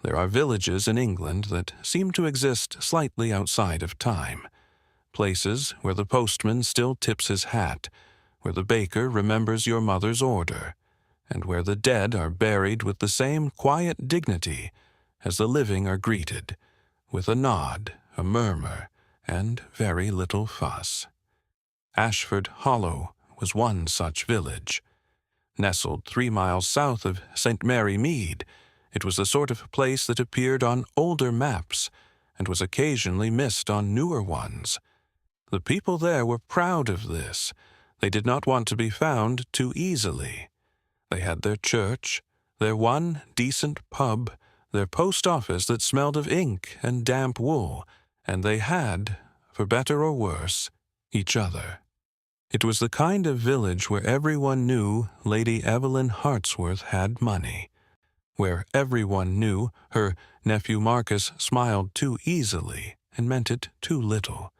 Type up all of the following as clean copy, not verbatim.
There are villages in England that seem to exist slightly outside of time. Places where the postman still tips his hat, where the baker remembers your mother's order, and where the dead are buried with the same quiet dignity as the living are greeted, with a nod, a murmur, and very little fuss. Ashford Hollow was one such village. Nestled 3 miles south of St. Mary Mead, it was the sort of place that appeared on older maps and was occasionally missed on newer ones. The people there were proud of this. They did not want to be found too easily. They had their church, their one decent pub, their post office that smelled of ink and damp wool, and they had, for better or worse, each other. It was the kind of village where everyone knew Lady Evelyn Hartsworth had money, where everyone knew her nephew Marcus smiled too easily and meant it too little,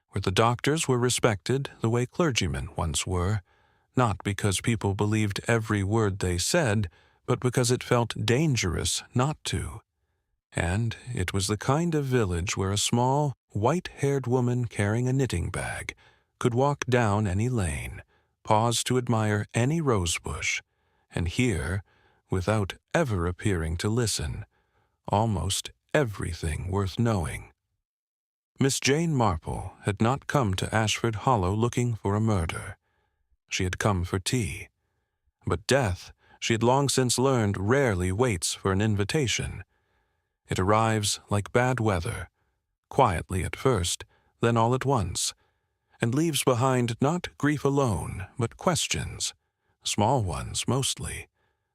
where the doctors were respected the way clergymen once were, not because people believed every word they said, but because it felt dangerous not to. And it was the kind of village where a small, white-haired woman carrying a knitting bag could walk down any lane, pause to admire any rosebush, and hear, without ever appearing to listen, almost everything worth knowing. Miss Jane Marple had not come to Ashford Hollow looking for a murder. She had come for tea. But death, she had long since learned, rarely waits for an invitation. It arrives like bad weather, quietly at first, then all at once, and leaves behind not grief alone, but questions, small ones mostly,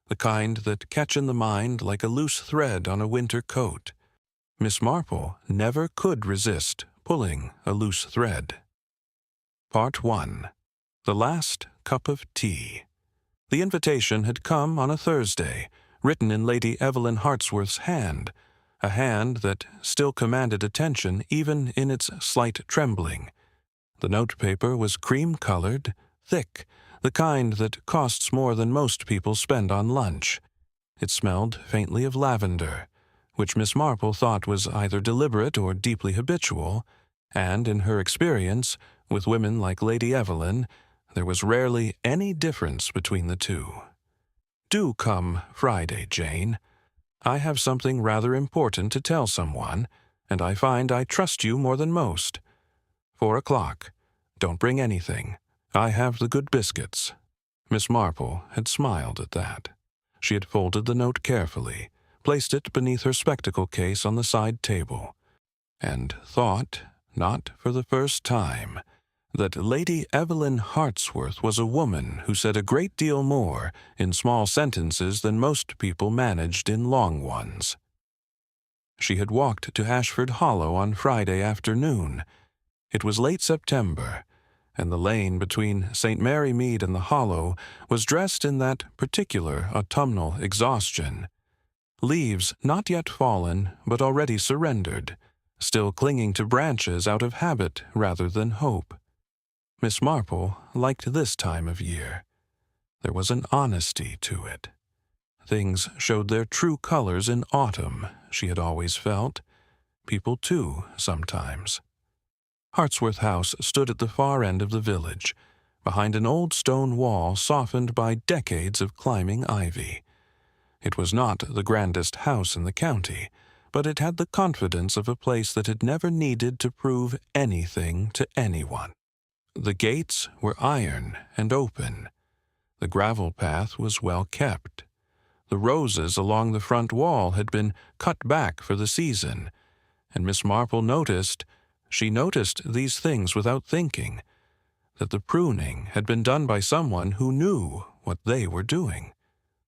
the kind that catch in the mind like a loose thread on a winter coat. Miss Marple never could resist pulling a loose thread. Part 1. The Last Cup of Tea. The invitation had come on a Thursday, written in Lady Evelyn Hartsworth's hand, a hand that still commanded attention even in its slight trembling. The notepaper was cream-colored, thick, the kind that costs more than most people spend on lunch. It smelled faintly of lavender, which Miss Marple thought was either deliberate or deeply habitual, and in her experience, with women like Lady Evelyn, there was rarely any difference between the two. Do come Friday, Jane. I have something rather important to tell someone, and I find I trust you more than most. 4 o'clock. Don't bring anything. I have the good biscuits. Miss Marple had smiled at that. She had folded the note carefully, placed it beneath her spectacle case on the side table, and thought, not for the first time, that Lady Evelyn Hartsworth was a woman who said a great deal more in small sentences than most people managed in long ones. She had walked to Ashford Hollow on Friday afternoon. It was late September, and the lane between St. Mary Mead and the Hollow was dressed in that particular autumnal exhaustion. Leaves not yet fallen, but already surrendered, still clinging to branches out of habit rather than hope. Miss Marple liked this time of year. There was an honesty to it. Things showed their true colors in autumn, she had always felt. People, too, sometimes. Hartsworth House stood at the far end of the village, behind an old stone wall softened by decades of climbing ivy. It was not the grandest house in the county, but it had the confidence of a place that had never needed to prove anything to anyone. The gates were iron and open. The gravel path was well kept. The roses along the front wall had been cut back for the season, and Miss Marple noticed these things without thinking, that the pruning had been done by someone who knew what they were doing.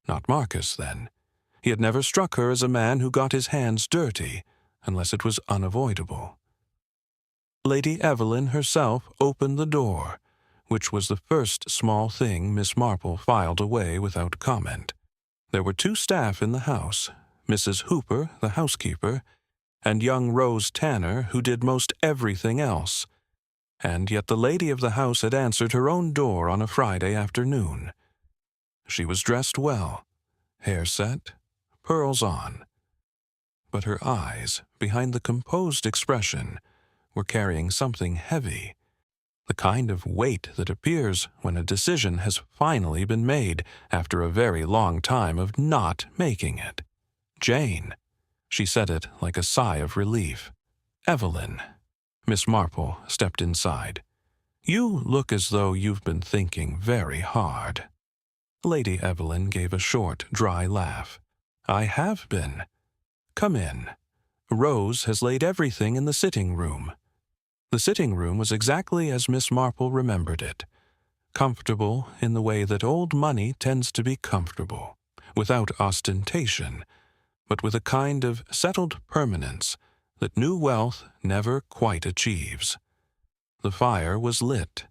Not Marcus, then. He had never struck her as a man who got his hands dirty, unless it was unavoidable. Lady Evelyn herself opened the door, which was the first small thing Miss Marple filed away without comment. There were 2 staff in the house, Mrs. Hooper, the housekeeper, and young Rose Tanner, who did most everything else, and yet the lady of the house had answered her own door on a Friday afternoon. She was dressed well, hair set, pearls on. but her eyes, behind the composed expression, were carrying something heavy, the kind of weight that appears when a decision has finally been made after a very long time of not making it. "Jane." She said it like a sigh of relief. "Evelyn." Miss Marple stepped inside. "You look as though you've been thinking very hard." Lady Evelyn gave a short, dry laugh. "I have been. Come in. Rose has laid everything in the sitting room." The sitting room was exactly as Miss Marple remembered it, comfortable in the way that old money tends to be comfortable, without ostentation, but with a kind of settled permanence that new wealth never quite achieves. The fire was lit.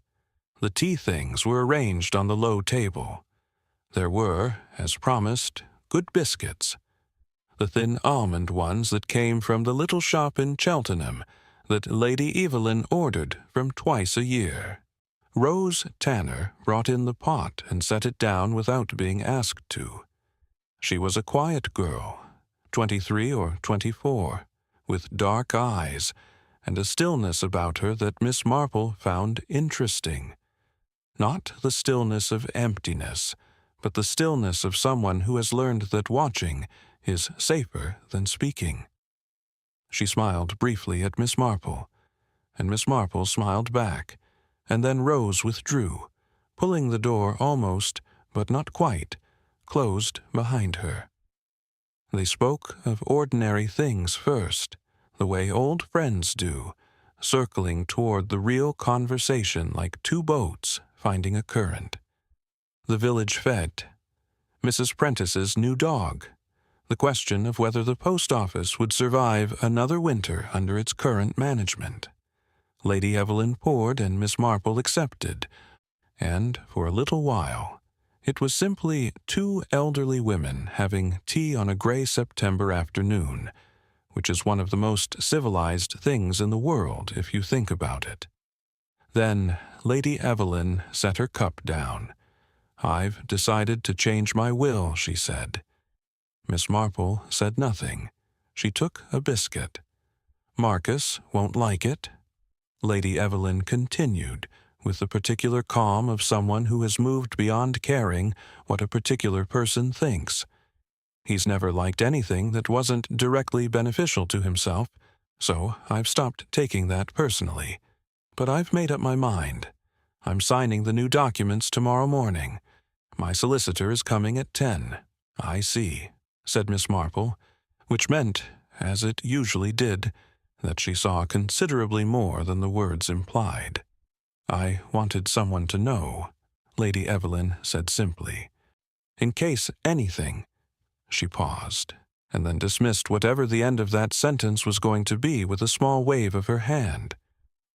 The tea things were arranged on the low table. There were, as promised, good biscuits, the thin almond ones that came from the little shop in Cheltenham that Lady Evelyn ordered from twice a year. Rose Tanner brought in the pot and set it down without being asked to. She was a quiet girl, 23 or 24, with dark eyes and a stillness about her that Miss Marple found interesting. Not the stillness of emptiness, but the stillness of someone who has learned that watching is safer than speaking. She smiled briefly at Miss Marple, and Miss Marple smiled back, and then Rose withdrew, pulling the door almost, but not quite, closed behind her. They spoke of ordinary things first, the way old friends do, circling toward the real conversation like two boats finding a current. The village fete, Mrs. Prentice's new dog, the question of whether the post office would survive another winter under its current management. Lady Evelyn poured and Miss Marple accepted, and for a little while it was simply two elderly women having tea on a gray September afternoon, which is one of the most civilized things in the world if you think about it. Then Lady Evelyn set her cup down. "I've decided to change my will," she said. Miss Marple said nothing. She took a biscuit. "Marcus won't like it." Lady Evelyn continued, with the particular calm of someone who has moved beyond caring what a particular person thinks. "He's never liked anything that wasn't directly beneficial to himself, so I've stopped taking that personally. But I've made up my mind. I'm signing the new documents tomorrow morning. My solicitor is coming at 10. "I see," said Miss Marple, which meant, as it usually did, that she saw considerably more than the words implied. "I wanted someone to know," Lady Evelyn said simply. "In case anything—" She paused, and then dismissed whatever the end of that sentence was going to be with a small wave of her hand.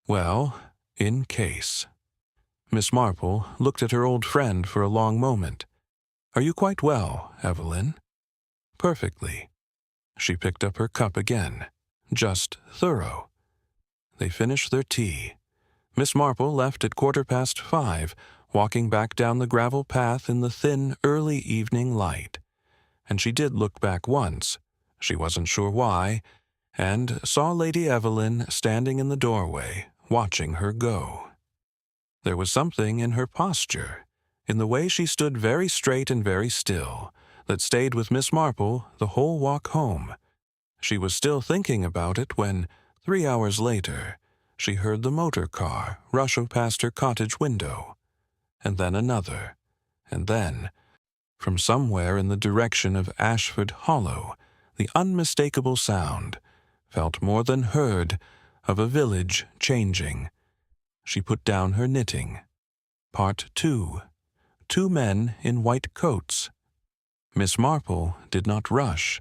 "Well, in case." Miss Marple looked at her old friend for a long moment. "Are you quite well, Evelyn?" "Perfectly." She picked up her cup again. "Just thorough." They finished their tea. Miss Marple left at 5:15, walking back down the gravel path in the thin, early evening light. And she did look back once, she wasn't sure why, and saw Lady Evelyn standing in the doorway, watching her go. There was something in her posture, in the way she stood very straight and very still, that stayed with Miss Marple the whole walk home. She was still thinking about it when, 3 hours later, she heard the motor car rush past her cottage window, and then another, and then, from somewhere in the direction of Ashford Hollow, the unmistakable sound, felt more than heard, of a village changing. She put down her knitting. Part 2. 2 men in white coats. Miss Marple did not rush.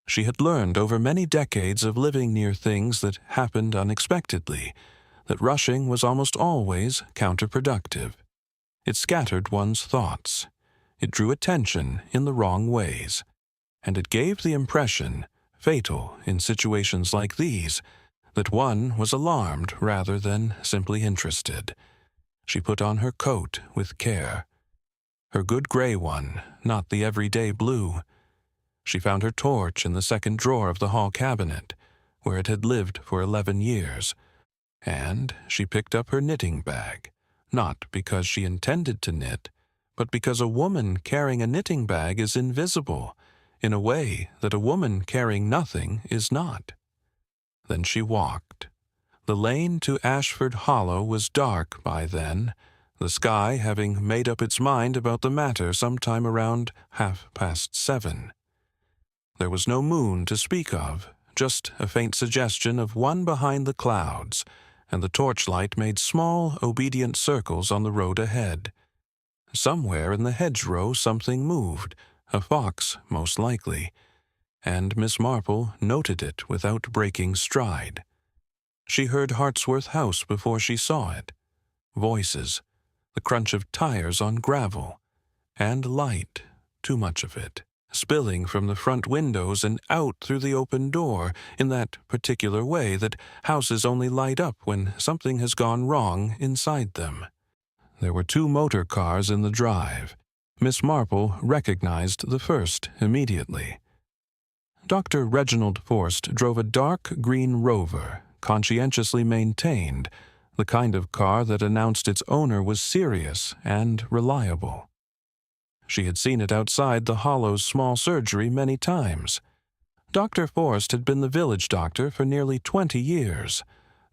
She had learned over many decades of living near things that happened unexpectedly, that rushing was almost always counterproductive. It scattered one's thoughts. It drew attention in the wrong ways. And it gave the impression, fatal in situations like these, that one was alarmed rather than simply interested. She put on her coat with care. Her good gray one, not the everyday blue. She found her torch in the second drawer of the hall cabinet, where it had lived for 11 years, and she picked up her knitting bag, not because she intended to knit, but because a woman carrying a knitting bag is invisible, in a way that a woman carrying nothing is not. Then she walked. The lane to Ashford Hollow was dark by then, the sky having made up its mind about the matter sometime around 7:30. There was no moon to speak of, just a faint suggestion of one behind the clouds, and the torchlight made small, obedient circles on the road ahead. Somewhere in the hedgerow something moved, a fox most likely, and Miss Marple noted it without breaking stride. She heard Hartsworth House before she saw it. Voices, the crunch of tires on gravel, and light, too much of it, spilling from the front windows and out through the open door in that particular way that houses only light up when something has gone wrong inside them. There were 2 motor cars in the drive. Miss Marple recognized the first immediately. Dr. Reginald Forst drove a dark green Rover, conscientiously maintained, the kind of car that announced its owner was serious and reliable. She had seen it outside the Hollow's small surgery many times. Dr. Forst had been the village doctor for nearly 20 years,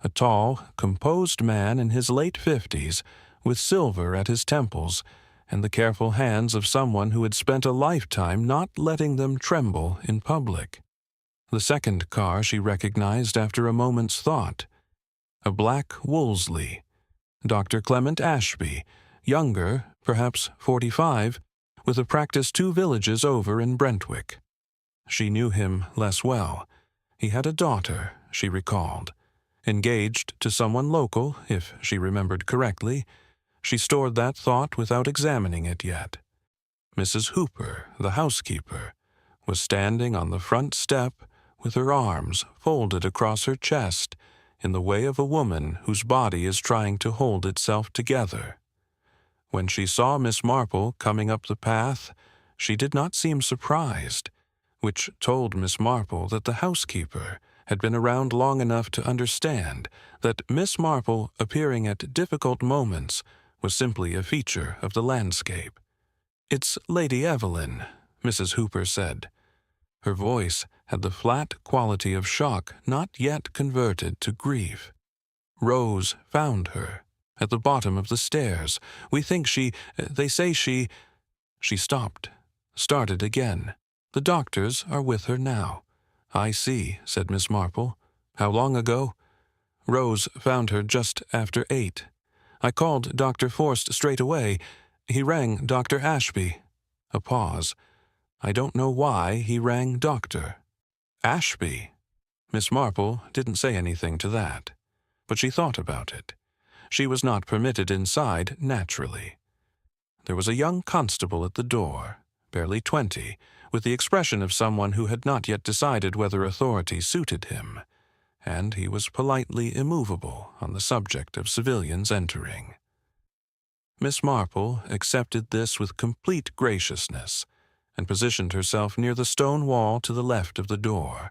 a tall, composed man in his late 50s, with silver at his temples, and the careful hands of someone who had spent a lifetime not letting them tremble in public. The second car she recognized after a moment's thought. A black Wolseley. Dr. Clement Ashby, younger, perhaps 45, with a practice 2 villages over in Brentwick. She knew him less well. He had a daughter, she recalled. Engaged to someone local, if she remembered correctly. She stored that thought without examining it yet. Mrs. Hooper, the housekeeper, was standing on the front step with her arms folded across her chest in the way of a woman whose body is trying to hold itself together. When she saw Miss Marple coming up the path, she did not seem surprised, which told Miss Marple that the housekeeper had been around long enough to understand that Miss Marple appearing at difficult moments was simply a feature of the landscape. "It's Lady Evelyn," Mrs. Hooper said. Her voice had the flat quality of shock not yet converted to grief. "Rose found her at the bottom of the stairs. We think they say she—" She stopped, started again. "The doctors are with her now." "I see," said Miss Marple. "How long ago?" "Rose found her just after 8. I called Dr. Forst straight away. He rang Dr. Ashby." A pause. "I don't know why he rang Doctor." "Ashby?" Miss Marple didn't say anything to that, but she thought about it. She was not permitted inside naturally. There was a young constable at the door, barely 20, with the expression of someone who had not yet decided whether authority suited him, and he was politely immovable on the subject of civilians entering. Miss Marple accepted this with complete graciousness, and positioned herself near the stone wall to the left of the door,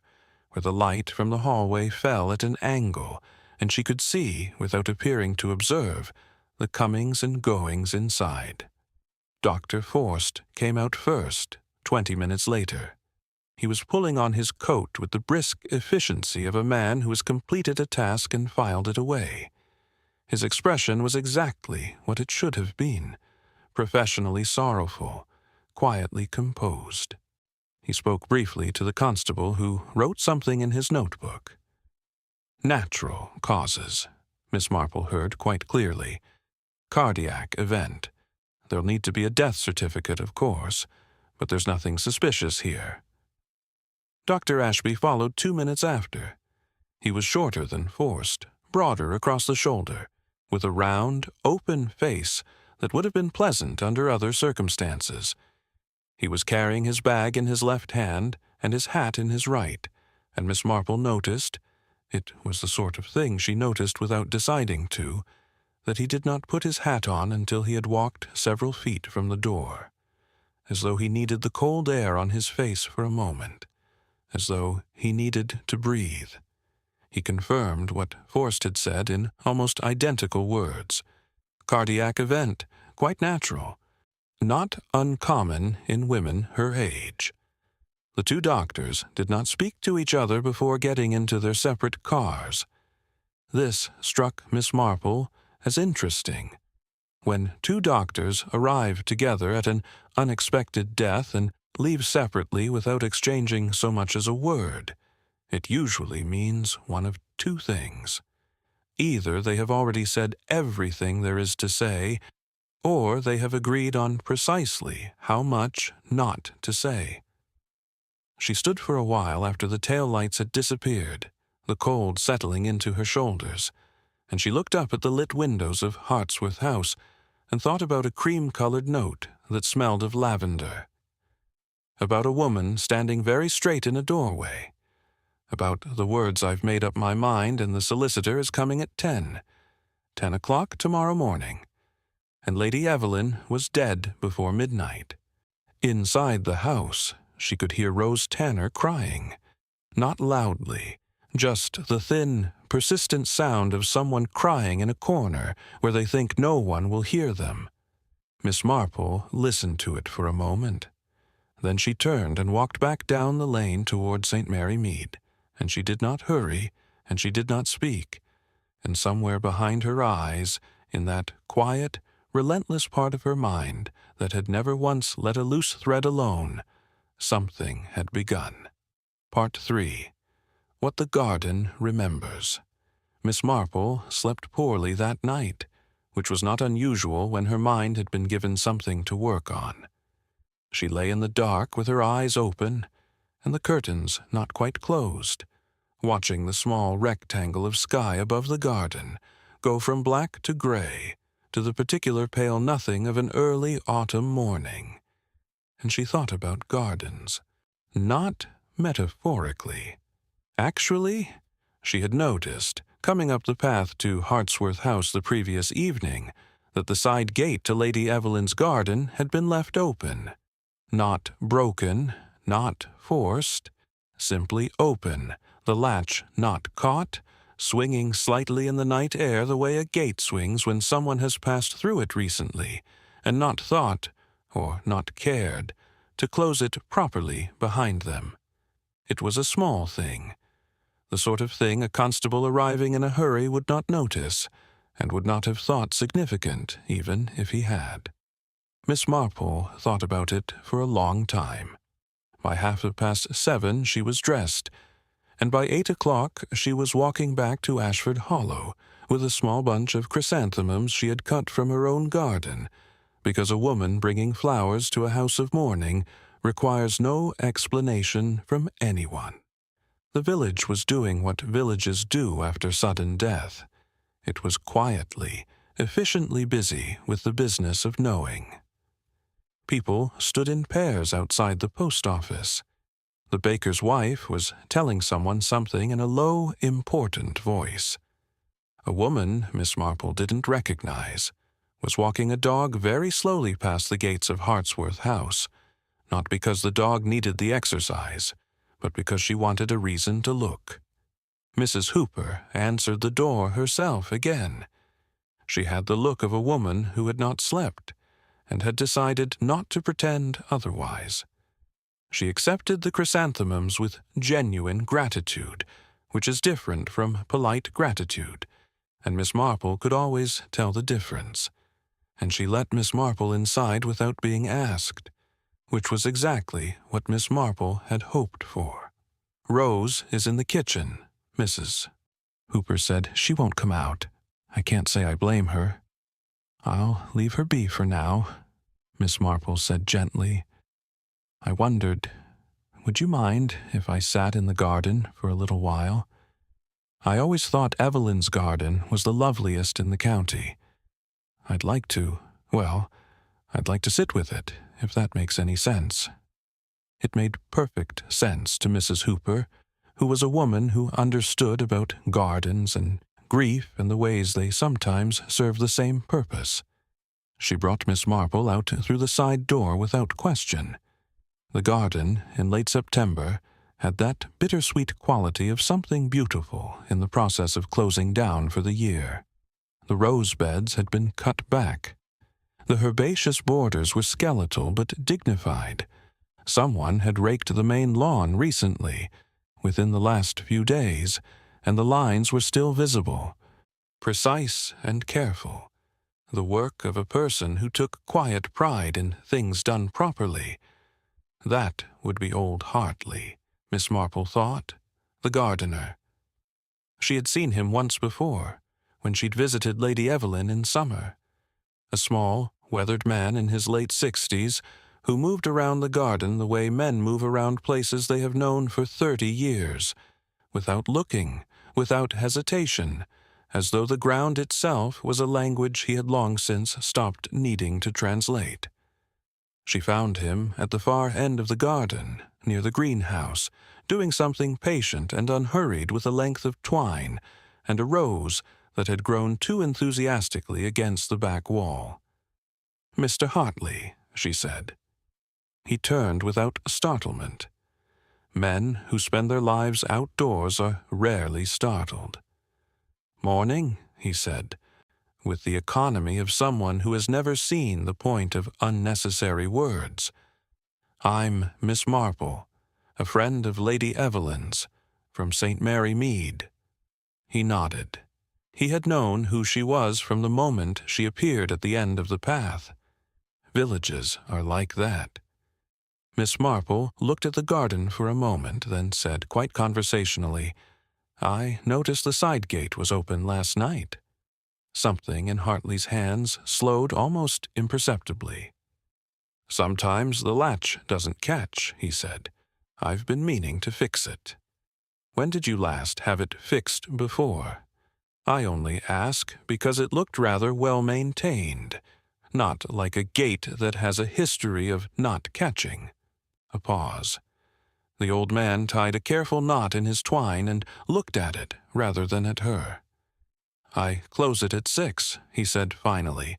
where the light from the hallway fell at an angle, and she could see, without appearing to observe, the comings and goings inside. Dr. Forst came out first, 20 minutes later. He was pulling on his coat with the brisk efficiency of a man who has completed a task and filed it away. His expression was exactly what it should have been, professionally sorrowful, quietly composed. He spoke briefly to the constable, who wrote something in his notebook. "Natural causes," Miss Marple heard quite clearly. "Cardiac event. There'll need to be a death certificate, of course, but there's nothing suspicious here." Dr. Ashby followed 2 minutes after. He was shorter than Forst, broader across the shoulder, with a round, open face that would have been pleasant under other circumstances. He was carrying his bag in his left hand and his hat in his right, and Miss Marple noticed, it was the sort of thing she noticed without deciding to, that he did not put his hat on until he had walked several feet from the door. as though he needed the cold air on his face for a moment, as though he needed to breathe. He confirmed what Forst had said in almost identical words. Cardiac event, quite natural, not uncommon in women her age. The two doctors did not speak to each other before getting into their separate cars. This struck Miss Marple as interesting. When two doctors arrive together at an unexpected death and leave separately without exchanging so much as a word, it usually means one of two things. Either they have already said everything there is to say, or they have agreed on precisely how much not to say. She stood for a while after the tail lights had disappeared, the cold settling into her shoulders, and she looked up at the lit windows of Hartsworth House and thought about a cream-colored note that smelled of lavender, about a woman standing very straight in a doorway, about the words "I've made up my mind and the solicitor is coming at 10 o'clock tomorrow morning," and Lady Evelyn was dead before midnight. Inside the house, she could hear Rose Tanner crying, not loudly, just the thin, persistent sound of someone crying in a corner where they think no one will hear them. Miss Marple listened to it for a moment. Then she turned and walked back down the lane toward St. Mary Mead, and she did not hurry, and she did not speak, and somewhere behind her eyes, in that quiet, relentless part of her mind that had never once let a loose thread alone, something had begun. Part 3. What the Garden Remembers. Miss Marple slept poorly that night, which was not unusual when her mind had been given something to work on. She lay in the dark with her eyes open and the curtains not quite closed, watching the small rectangle of sky above the garden go from black to gray to the particular pale nothing of an early autumn morning. And she thought about gardens, not metaphorically. Actually, she had noticed, coming up the path to Hartsworth House the previous evening, that the side gate to Lady Evelyn's garden had been left open. Not broken, not forced, simply open, the latch not caught, swinging slightly in the night air the way a gate swings when someone has passed through it recently, and not thought, or not cared, to close it properly behind them. It was a small thing, the sort of thing a constable arriving in a hurry would not notice, and would not have thought significant, even if he had. Miss Marple thought about it for a long time. By 7:30 she was dressed, and by 8 o'clock she was walking back to Ashford Hollow with a small bunch of chrysanthemums she had cut from her own garden, because a woman bringing flowers to a house of mourning requires no explanation from anyone. The village was doing what villages do after sudden death. It was quietly, efficiently busy with the business of knowing. People stood in pairs outside the post office. The baker's wife was telling someone something in a low, important voice. A woman Miss Marple didn't recognize was walking a dog very slowly past the gates of Hartsworth House, not because the dog needed the exercise, but because she wanted a reason to look. Mrs. Hooper answered the door herself again. She had the look of a woman who had not slept, and had decided not to pretend otherwise. She accepted the chrysanthemums with genuine gratitude, which is different from polite gratitude, and Miss Marple could always tell the difference. And she let Miss Marple inside without being asked, which was exactly what Miss Marple had hoped for. "Rose is in the kitchen, Mrs. Hooper said. "She won't come out. I can't say I blame her." "I'll leave her be for now," Miss Marple said gently. "I wondered, would you mind if I sat in the garden for a little while? I always thought Evelyn's garden was the loveliest in the county. I'd like to sit with it, if that makes any sense." It made perfect sense to Mrs. Hooper, who was a woman who understood about gardens and grief and the ways they sometimes serve the same purpose. She brought Miss Marple out through the side door without question. The garden, in late September, had that bittersweet quality of something beautiful in the process of closing down for the year. The rose beds had been cut back. The herbaceous borders were skeletal but dignified. Someone had raked the main lawn recently, within the last few days, and the lines were still visible, precise and careful, the work of a person who took quiet pride in things done properly. That would be old Hartley, Miss Marple thought, the gardener. She had seen him once before, when she'd visited Lady Evelyn in summer. A small, weathered man in his late 60s, who moved around the garden the way men move around places they have known for 30 years, without looking, without hesitation, as though the ground itself was a language he had long since stopped needing to translate. She found him at the far end of the garden, near the greenhouse, doing something patient and unhurried with a length of twine and a rose that had grown too enthusiastically against the back wall. "Mr. Hartley," she said. He turned without startlement. Men who spend their lives outdoors are rarely startled. "Morning," he said, with the economy of someone who has never seen the point of unnecessary words. "I'm Miss Marple, a friend of Lady Evelyn's, from St. Mary Mead." He nodded. He had known who she was from the moment she appeared at the end of the path. Villages are like that. Miss Marple looked at the garden for a moment, then said quite conversationally, "I noticed the side gate was open last night." Something in Hartley's hands slowed almost imperceptibly. "Sometimes the latch doesn't catch," he said. "I've been meaning to fix it." "When did you last have it fixed before?" "I only ask because it looked rather well-maintained, not like a gate that has a history of not catching." A pause. The old man tied a careful knot in his twine and looked at it rather than at her. "I close it at 6, he said finally.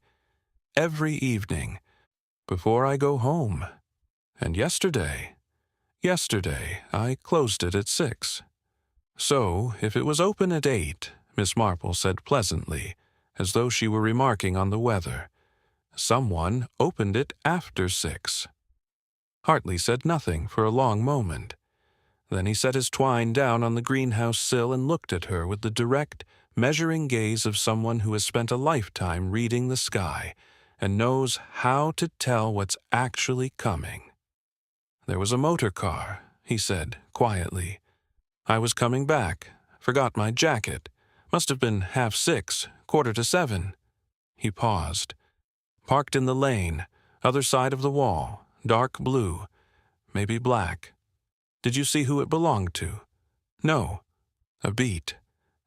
"Every evening, before I go home. And yesterday I closed it at 6. So, if it was open at 8, Miss Marple said pleasantly, as though she were remarking on the weather, someone opened it after 6. Hartley said nothing for a long moment. Then he set his twine down on the greenhouse sill and looked at her with the direct, measuring gaze of someone who has spent a lifetime reading the sky and knows how to tell what's actually coming. "There was a motor car," he said quietly. "I was coming back, forgot my jacket. Must have been 6:30, 6:45. He paused. "Parked in the lane, other side of the wall, dark blue, maybe black. Did you see who it belonged to?" "No." "A beat.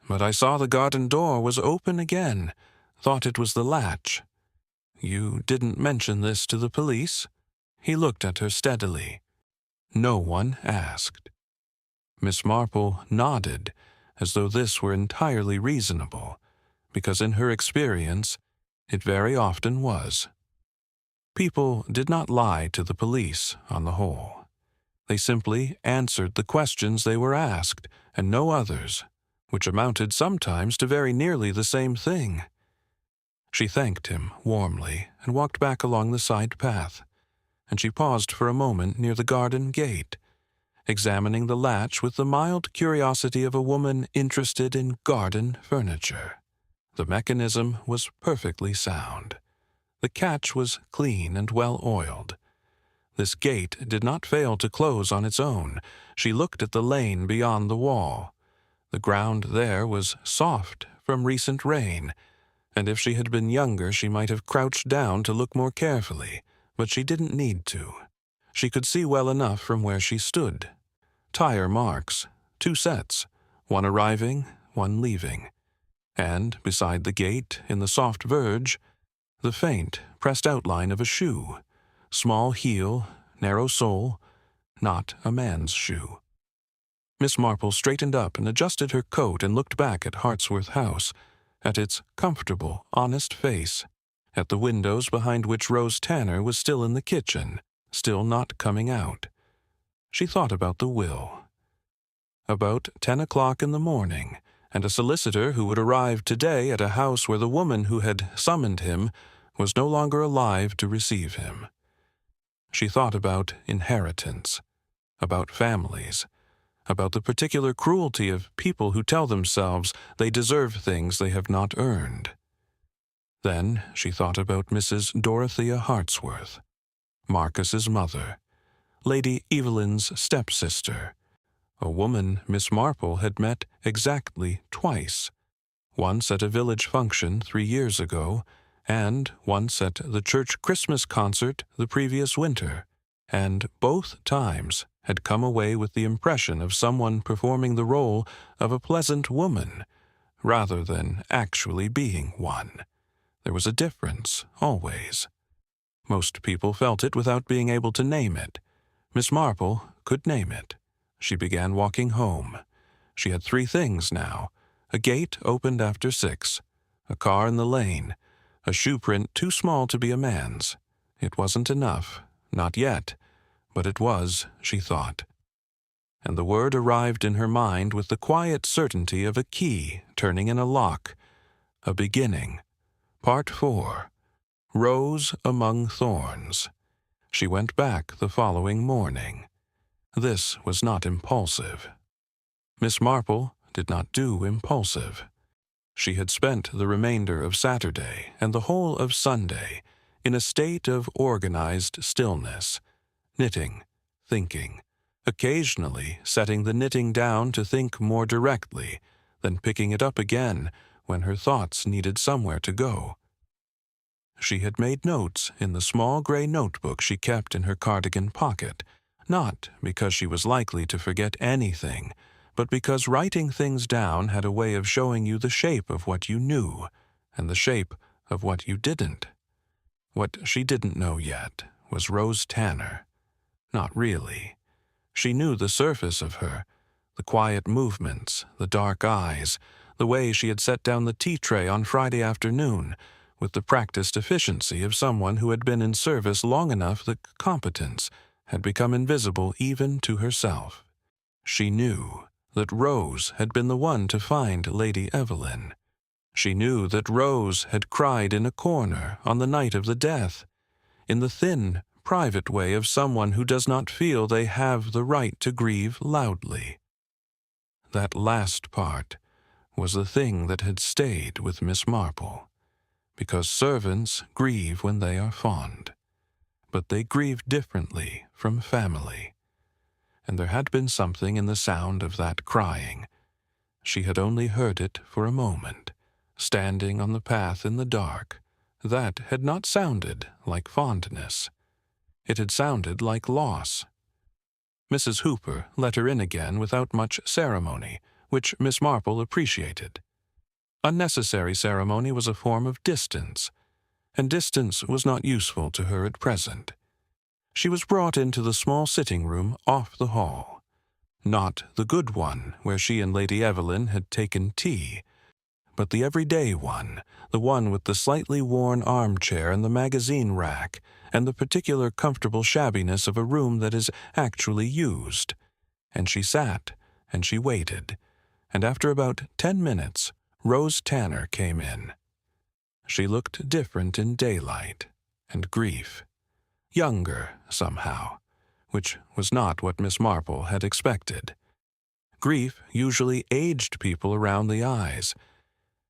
But I saw the garden door was open again. Thought it was the latch." "You didn't mention this to the police?" He looked at her steadily. No one asked. Miss Marple nodded, as though this were entirely reasonable, because in her experience, it very often was. People did not lie to the police, on the whole. They simply answered the questions they were asked, and no others, which amounted sometimes to very nearly the same thing. She thanked him warmly and walked back along the side path, and she paused for a moment near the garden gate, examining the latch with the mild curiosity of a woman interested in garden furniture. The mechanism was perfectly sound. The catch was clean and well-oiled. This gate did not fail to close on its own. She looked at the lane beyond the wall. The ground there was soft from recent rain, and if she had been younger she might have crouched down to look more carefully, but she didn't need to. She could see well enough from where she stood. Tire marks, 2 sets, one arriving, one leaving. And, beside the gate, in the soft verge, the faint, pressed outline of a shoe. Small heel, narrow sole, not a man's shoe. Miss Marple straightened up and adjusted her coat and looked back at Hartsworth House, at its comfortable, honest face, at the windows behind which Rose Tanner was still in the kitchen, still not coming out. She thought about the will. About 10 o'clock in the morning, and a solicitor who would arrive today at a house where the woman who had summoned him was no longer alive to receive him. She thought about inheritance, about families, about the particular cruelty of people who tell themselves they deserve things they have not earned. Then she thought about Mrs. Dorothea Hartsworth, Marcus's mother, Lady Evelyn's stepsister, a woman Miss Marple had met exactly twice, once at a village function 3 years ago, and once at the church Christmas concert the previous winter, and both times had come away with the impression of someone performing the role of a pleasant woman, rather than actually being one. There was a difference, always. Most people felt it without being able to name it. Miss Marple could name it. She began walking home. She had 3 things now: a gate opened after 6, a car in the lane, a shoe print too small to be a man's. It wasn't enough, not yet, but it was, she thought. And the word arrived in her mind with the quiet certainty of a key turning in a lock. A beginning. Part 4. Rose among thorns. She went back the following morning. This was not impulsive. Miss Marple did not do impulsive. She had spent the remainder of Saturday and the whole of Sunday in a state of organized stillness, knitting, thinking, occasionally setting the knitting down to think more directly, then picking it up again when her thoughts needed somewhere to go. She had made notes in the small gray notebook she kept in her cardigan pocket, not because she was likely to forget anything, but because writing things down had a way of showing you the shape of what you knew and the shape of what you didn't. What she didn't know yet was Rose Tanner. Not really. She knew the surface of her, the quiet movements, the dark eyes, the way she had set down the tea tray on Friday afternoon, with the practiced efficiency of someone who had been in service long enough that competence had become invisible even to herself. She knew that Rose had been the one to find Lady Evelyn. She knew that Rose had cried in a corner on the night of the death, in the thin, private way of someone who does not feel they have the right to grieve loudly. That last part was the thing that had stayed with Miss Marple, because servants grieve when they are fond, but they grieve differently from family. And there had been something in the sound of that crying. She had only heard it for a moment, standing on the path in the dark. That had not sounded like fondness. It had sounded like loss. Mrs. Hooper let her in again without much ceremony, which Miss Marple appreciated. Unnecessary ceremony was a form of distance, and distance was not useful to her at present. She was brought into the small sitting room off the hall. Not the good one where she and Lady Evelyn had taken tea, but the everyday one, the one with the slightly worn armchair and the magazine rack, and the particular comfortable shabbiness of a room that is actually used. And she sat, and she waited, and after about 10 minutes, Rose Tanner came in. She looked different in daylight and grief. Younger, somehow, which was not what Miss Marple had expected. Grief usually aged people around the eyes.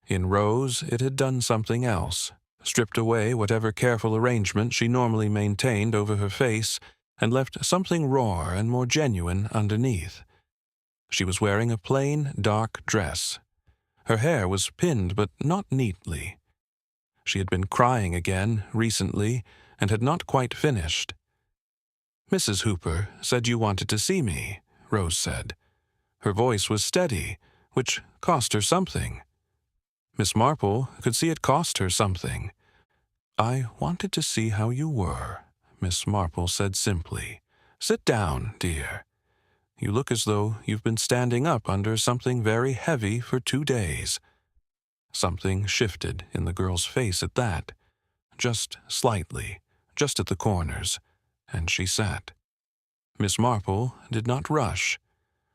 In Rose, it had done something else, stripped away whatever careful arrangement she normally maintained over her face, and left something rawer and more genuine underneath. She was wearing a plain, dark dress. Her hair was pinned, but not neatly. She had been crying again recently, and had not quite finished. "Mrs. Hooper said you wanted to see me," Rose said. Her voice was steady, which cost her something. Miss Marple could see it cost her something. "I wanted to see how you were," Miss Marple said simply. "Sit down, dear. You look as though you've been standing up under something very heavy for 2 days." Something shifted in the girl's face at that. just slightly, just at the corners, and she sat. Miss Marple did not rush.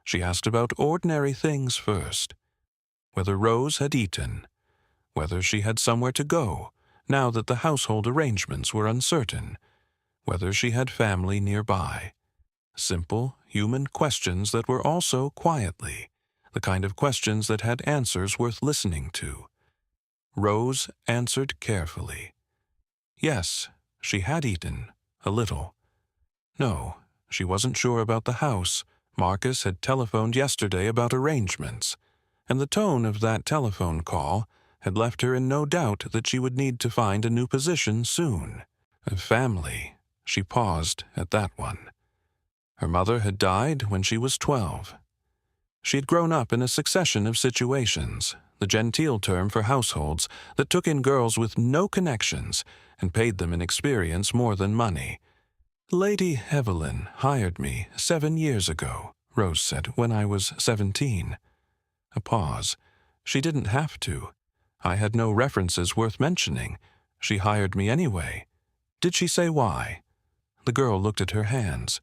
She asked about ordinary things first. Whether Rose had eaten, whether she had somewhere to go, now that the household arrangements were uncertain, whether she had family nearby. Simple, human questions that were also quietly, the kind of questions that had answers worth listening to. Rose answered carefully. Yes, she had eaten, a little. No, she wasn't sure about the house. Marcus had telephoned yesterday about arrangements, and the tone of that telephone call had left her in no doubt that she would need to find a new position soon. A family. She paused at that one. Her mother had died when she was 12. She had grown up in a succession of situations, the genteel term for households that took in girls with no connections and paid them in experience more than money. Lady Evelyn hired me 7 years ago, Rose said, when I was 17. A pause. She didn't have to. I had no references worth mentioning. She hired me anyway. Did she say why? The girl looked at her hands.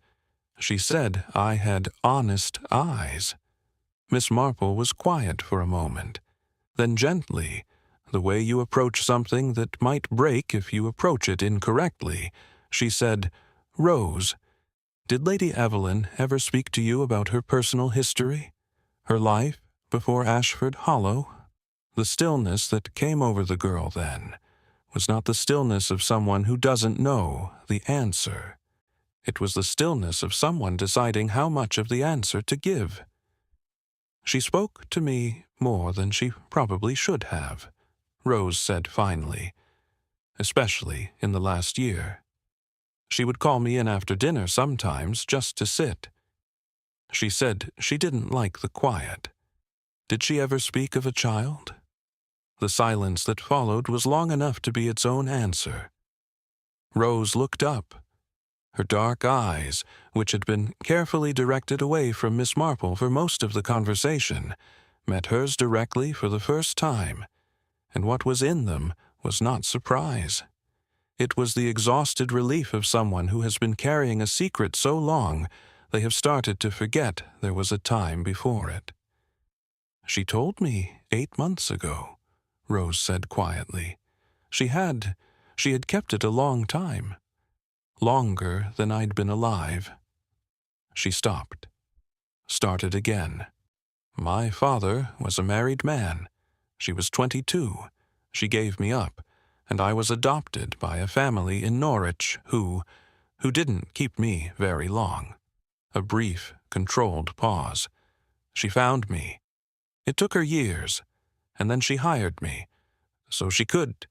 She said I had honest eyes. Miss Marple was quiet for a moment. Then gently, the way you approach something that might break if you approach it incorrectly, she said, Rose, did Lady Evelyn ever speak to you about her personal history? Her life before Ashford Hollow? The stillness that came over the girl then was not the stillness of someone who doesn't know the answer. It was the stillness of someone deciding how much of the answer to give. She spoke to me more than she probably should have, Rose said finally, especially in the last year. She would call me in after dinner sometimes just to sit. She said she didn't like the quiet. Did she ever speak of a child? The silence that followed was long enough to be its own answer. Rose looked up. Her dark eyes, which had been carefully directed away from Miss Marple for most of the conversation, met hers directly for the first time, and what was in them was not surprise. It was the exhausted relief of someone who has been carrying a secret so long they have started to forget there was a time before it. She told me 8 months ago, Rose said quietly. She had kept it a long time. Longer than I'd been alive. She stopped. Started again. My father was a married man. She was 22. She gave me up, and I was adopted by a family in Norwich who didn't keep me very long. A brief, controlled pause. She found me. It took her years, and then she hired me, so she could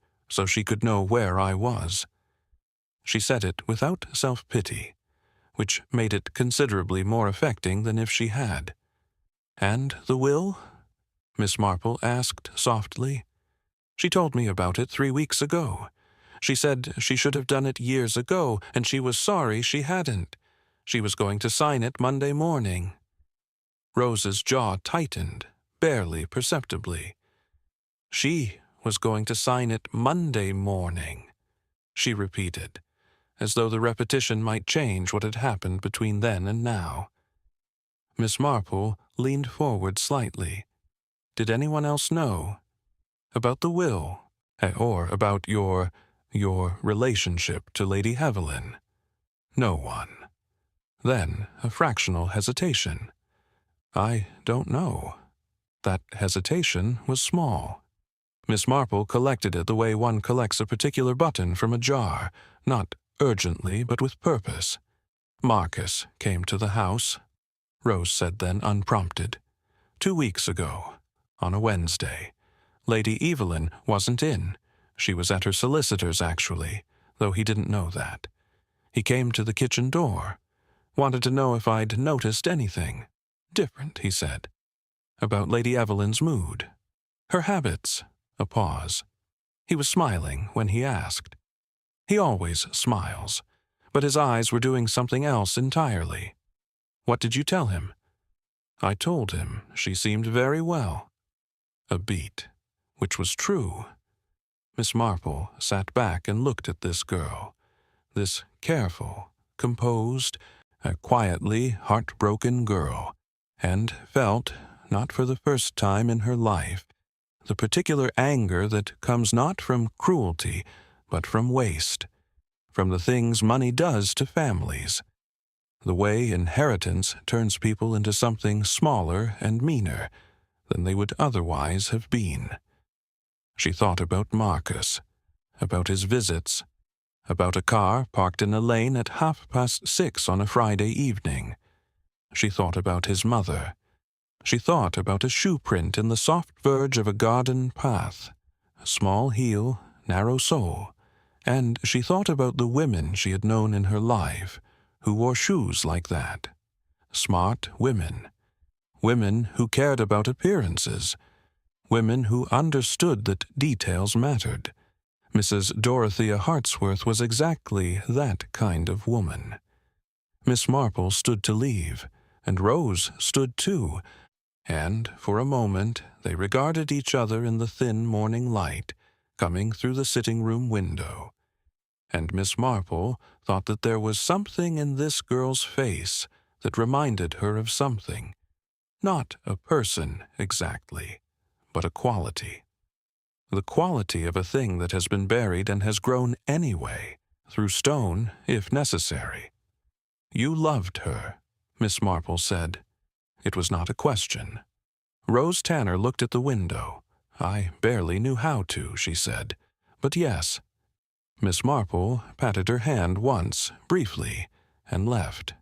know where I was. She said it without self-pity, which made it considerably more affecting than if she had. And the will? Miss Marple asked softly. She told me about it 3 weeks ago. She said she should have done it years ago, and she was sorry she hadn't. She was going to sign it Monday morning. Rose's jaw tightened, barely perceptibly. She was going to sign it Monday morning, she repeated, as though the repetition might change what had happened between then and now. Miss Marple leaned forward slightly. Did anyone else know? About the will? Or about your relationship to Lady Evelyn? No one. Then a fractional hesitation. I don't know. That hesitation was small. Miss Marple collected it the way one collects a particular button from a jar, not urgently, but with purpose. Marcus came to the house, Rose said then, unprompted. 2 weeks ago, on a Wednesday. Lady Evelyn wasn't in. She was at her solicitor's, actually, though he didn't know that. He came to the kitchen door. Wanted to know if I'd noticed anything. Different, he said. About Lady Evelyn's mood. Her habits. A pause. He was smiling when he asked. He always smiles, but his eyes were doing something else entirely. What did you tell him? I told him she seemed very well. A beat, which was true. Miss Marple sat back and looked at this girl, this careful, composed, quietly heartbroken girl, and felt, not for the first time in her life, the particular anger that comes not from cruelty, but from waste, from the things money does to families, the way inheritance turns people into something smaller and meaner than they would otherwise have been. She thought about Marcus, about his visits, about a car parked in a lane at 6:30 on a Friday evening. She thought about his mother. She thought about a shoe print in the soft verge of a garden path, a small heel, narrow sole, and she thought about the women she had known in her life who wore shoes like that. Smart women. Women who cared about appearances. Women who understood that details mattered. Mrs. Dorothea Hartsworth was exactly that kind of woman. Miss Marple stood to leave, and Rose stood too, and for a moment they regarded each other in the thin morning light coming through the sitting-room window. And Miss Marple thought that there was something in this girl's face that reminded her of something. Not a person, exactly, but a quality. The quality of a thing that has been buried and has grown anyway, through stone, if necessary. You loved her, Miss Marple said. It was not a question. Rose Tanner looked at the window. I barely knew how to, she said, but yes. Miss Marple patted her hand once, briefly, and left.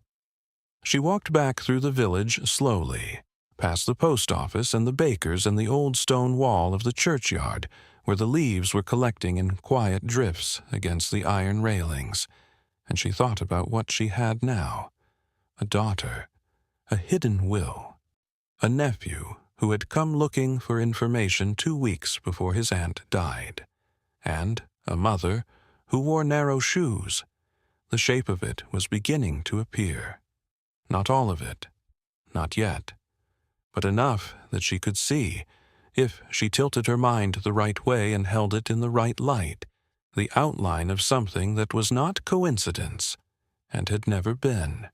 She walked back through the village slowly, past the post office and the baker's and the old stone wall of the churchyard, where the leaves were collecting in quiet drifts against the iron railings, and she thought about what she had now. A daughter, a hidden will, a nephew who had come looking for information 2 weeks before his aunt died, and a mother who wore narrow shoes. The shape of it was beginning to appear. Not all of it, not yet, but enough that she could see, if she tilted her mind the right way and held it in the right light, the outline of something that was not coincidence and had never been.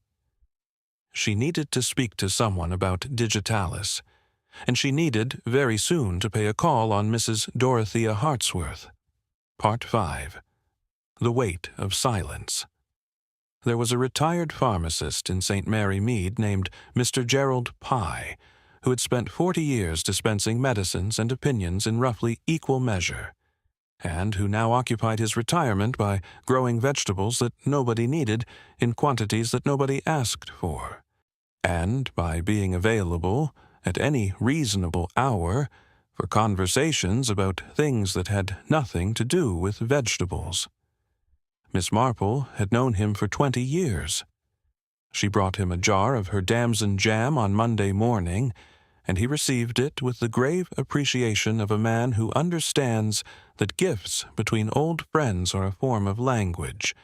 She needed to speak to someone about Digitalis, and she needed very soon to pay a call on Mrs. Dorothea Hartsworth. Part 5. The Weight of Silence. There was a retired pharmacist in St. Mary Mead named Mr. Gerald Pye, who had spent 40 years dispensing medicines and opinions in roughly equal measure, and who now occupied his retirement by growing vegetables that nobody needed in quantities that nobody asked for, and by being available at any reasonable hour for conversations about things that had nothing to do with vegetables. Miss Marple had known him for 20 years. She brought him a jar of her damson jam on Monday morning, and he received it with the grave appreciation of a man who understands that gifts between old friends are a form of language,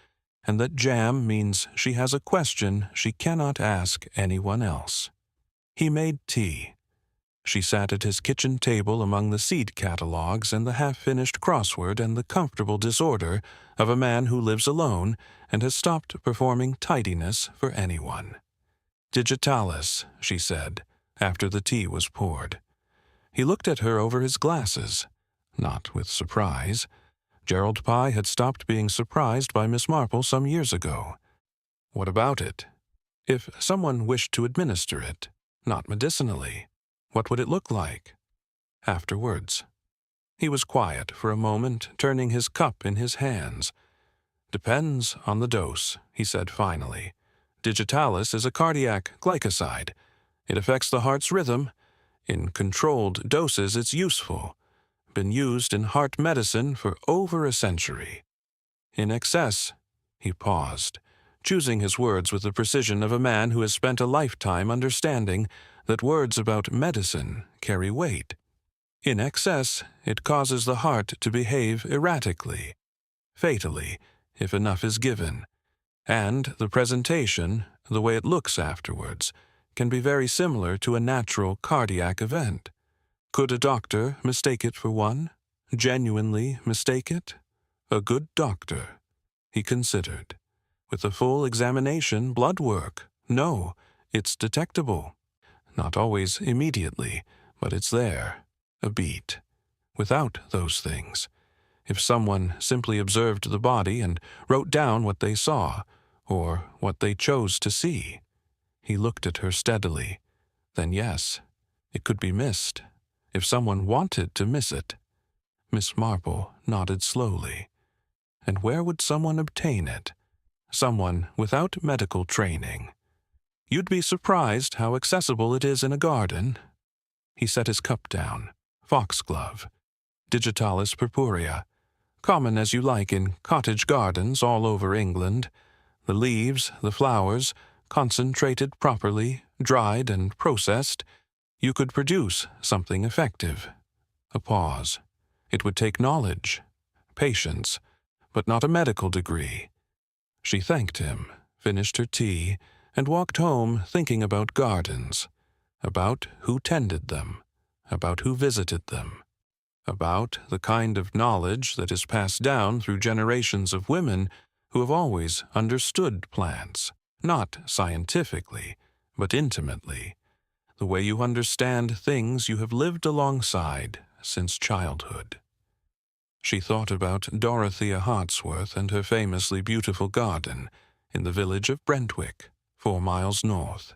and that jam means she has a question she cannot ask anyone else. He made tea. She sat at his kitchen table among the seed catalogues and the half-finished crossword and the comfortable disorder of a man who lives alone and has stopped performing tidiness for anyone. Digitalis, she said, after the tea was poured. He looked at her over his glasses, not with surprise. Gerald Pye had stopped being surprised by Miss Marple some years ago. What about it? If someone wished to administer it, not medicinally, what would it look like? Afterwards. He was quiet for a moment, turning his cup in his hands. Depends on the dose, he said finally. Digitalis is a cardiac glycoside. It affects the heart's rhythm. In controlled doses, it's useful. Been used in heart medicine for over a century. In excess, he paused, choosing his words with the precision of a man who has spent a lifetime understanding that words about medicine carry weight. In excess, it causes the heart to behave erratically, fatally, if enough is given, and the presentation, the way it looks afterwards, can be very similar to a natural cardiac event. Could a doctor mistake it for one? genuinely mistake it? A good doctor, he considered. With a full examination, blood work. No, it's detectable. Not always immediately, but it's there. A beat. Without those things, if someone simply observed the body and wrote down what they saw, or what they chose to see, he looked at her steadily. Then yes, it could be missed, if someone wanted to miss it. Miss Marple nodded slowly. And where would someone obtain it? Someone without medical training. You'd be surprised how accessible it is in a garden. He set his cup down. Foxglove. Digitalis purpurea. Common as you like in cottage gardens all over England. The leaves, the flowers, concentrated properly, dried and processed, you could produce something effective. A pause. It would take knowledge, patience, but not a medical degree. She thanked him, finished her tea, and walked home thinking about gardens, about who tended them, about who visited them, about the kind of knowledge that is passed down through generations of women who have always understood plants, not scientifically, but intimately, the way you understand things you have lived alongside since childhood. She thought about Dorothea Hartsworth and her famously beautiful garden in the village of Brentwick, 4 miles north.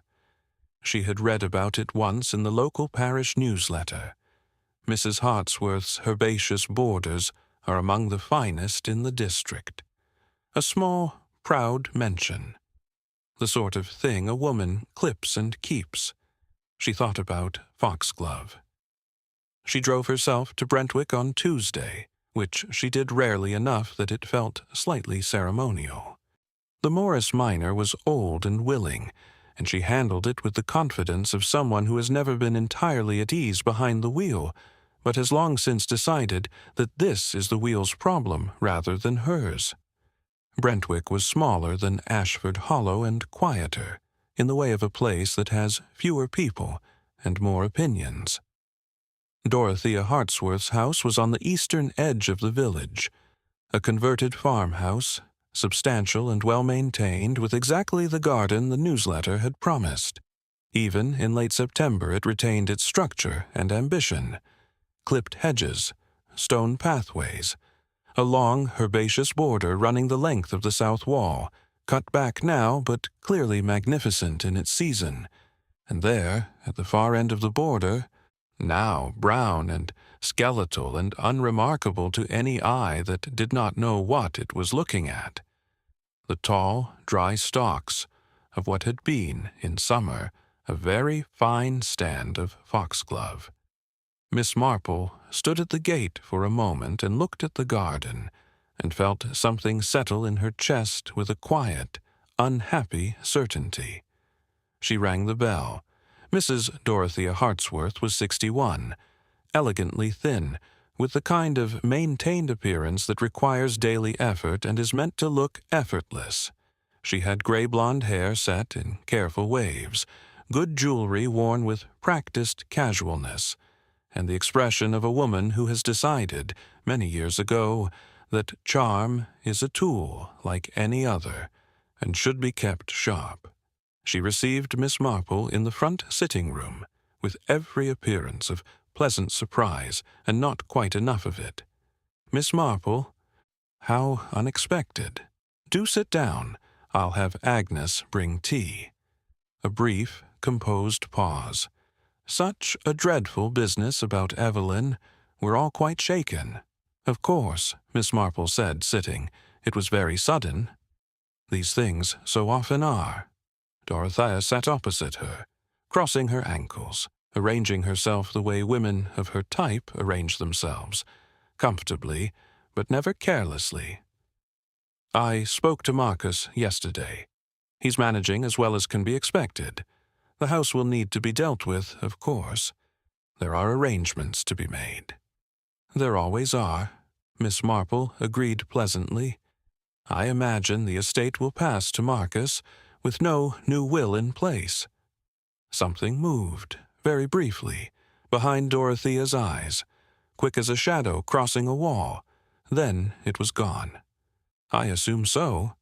She had read about it once in the local parish newsletter. Mrs. Hartsworth's herbaceous borders are among the finest in the district. A small, proud mention. The sort of thing a woman clips and keeps. She thought about Foxglove. She drove herself to Brentwick on Tuesday, which she did rarely enough that it felt slightly ceremonial. The Morris minor was old and willing, and she handled it with the confidence of someone who has never been entirely at ease behind the wheel, but has long since decided that this is the wheel's problem rather than hers. Brentwick was smaller than Ashford Hollow and quieter, in the way of a place that has fewer people and more opinions. Dorothea Hartsworth's house was on the eastern edge of the village, a converted farmhouse, substantial and well-maintained, with exactly the garden the newsletter had promised. Even in late September it retained its structure and ambition. Clipped hedges, stone pathways, a long herbaceous border running the length of the south wall, cut back now but clearly magnificent in its season, and there, at the far end of the border, now brown and skeletal and unremarkable to any eye that did not know what it was looking at, the tall, dry stalks of what had been, in summer, a very fine stand of foxglove. Miss Marple stood at the gate for a moment and looked at the garden, and felt something settle in her chest with a quiet, unhappy certainty. She rang the bell. Mrs. Dorothea Hartsworth was 61, elegantly thin, with the kind of maintained appearance that requires daily effort and is meant to look effortless. She had gray-blonde hair set in careful waves, good jewelry worn with practiced casualness, and the expression of a woman who has decided, many years ago, that charm is a tool like any other, and should be kept sharp. She received Miss Marple in the front sitting-room, with every appearance of pleasant surprise, and not quite enough of it. Miss Marple, how unexpected. Do sit down. I'll have Agnes bring tea. A brief, composed pause. Such a dreadful business about Evelyn. We're all quite shaken. Of course, Miss Marple said, sitting. It was very sudden. These things so often are. Dorothea sat opposite her, crossing her ankles, arranging herself the way women of her type arrange themselves, comfortably, but never carelessly. I spoke to Marcus yesterday. He's managing as well as can be expected. The house will need to be dealt with, of course. There are arrangements to be made. There always are, Miss Marple agreed pleasantly. I imagine the estate will pass to Marcus, with no new will in place. Something moved, very briefly, behind Dorothea's eyes, quick as a shadow crossing a wall. Then it was gone. I assume so.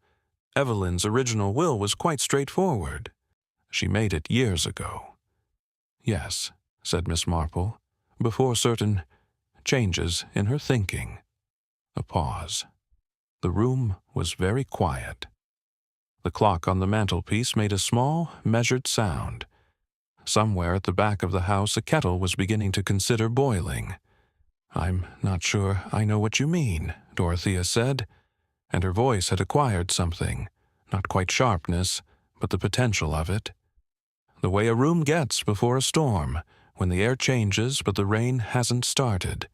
Evelyn's original will was quite straightforward. She made it years ago. Yes, said Miss Marple, before certain changes in her thinking. A pause. The room was very quiet. The clock on the mantelpiece made a small, measured sound. Somewhere at the back of the house a kettle was beginning to consider boiling. "I'm not sure I know what you mean," Dorothea said, and her voice had acquired something, not quite sharpness, but the potential of it. "The way a room gets before a storm, when the air changes but the rain hasn't started."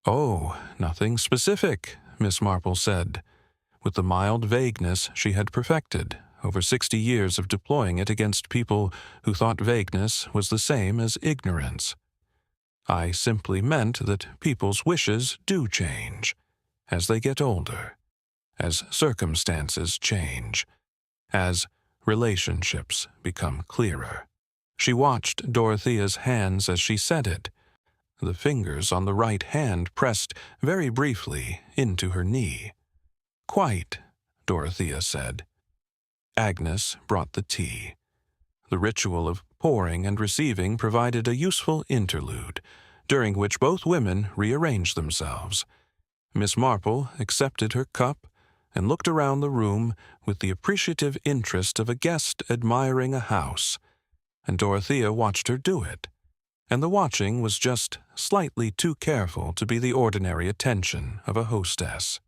"Oh, nothing specific," Miss Marple said, with the mild vagueness she had perfected, over 60 years of deploying it against people who thought vagueness was the same as ignorance. "I simply meant that people's wishes do change, as they get older, as circumstances change, as relationships become clearer." She watched Dorothea's hands as she said it. The fingers on the right hand pressed very briefly into her knee. "Quite," Dorothea said. Agnes brought the tea. The ritual of pouring and receiving provided a useful interlude, during which both women rearranged themselves. Miss Marple accepted her cup and looked around the room with the appreciative interest of a guest admiring a house, and Dorothea watched her do it, and the watching was just slightly too careful to be the ordinary attention of a hostess.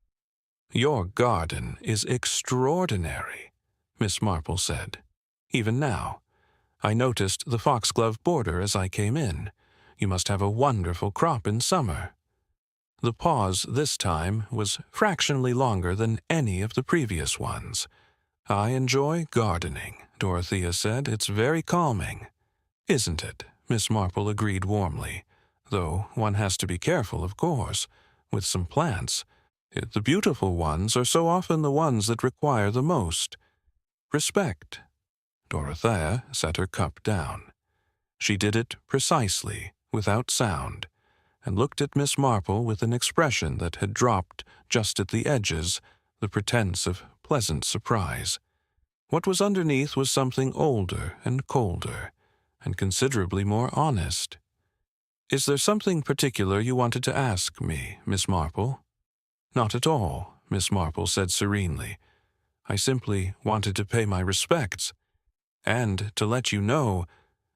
"Your garden is extraordinary," Miss Marple said. "Even now. I noticed the foxglove border as I came in. You must have a wonderful crop in summer." The pause this time was fractionally longer than any of the previous ones. "I enjoy gardening," Dorothea said. "It's very calming." "Isn't it?" Miss Marple agreed warmly. "Though one has to be careful, of course, with some plants. The beautiful ones are so often the ones that require the most respect." Dorothea set her cup down. She did it precisely, without sound, and looked at Miss Marple with an expression that had dropped just at the edges, the pretense of pleasant surprise. What was underneath was something older and colder, and considerably more honest. "Is there something particular you wanted to ask me, Miss Marple?" "Not at all," Miss Marple said serenely. "I simply wanted to pay my respects. And to let you know,"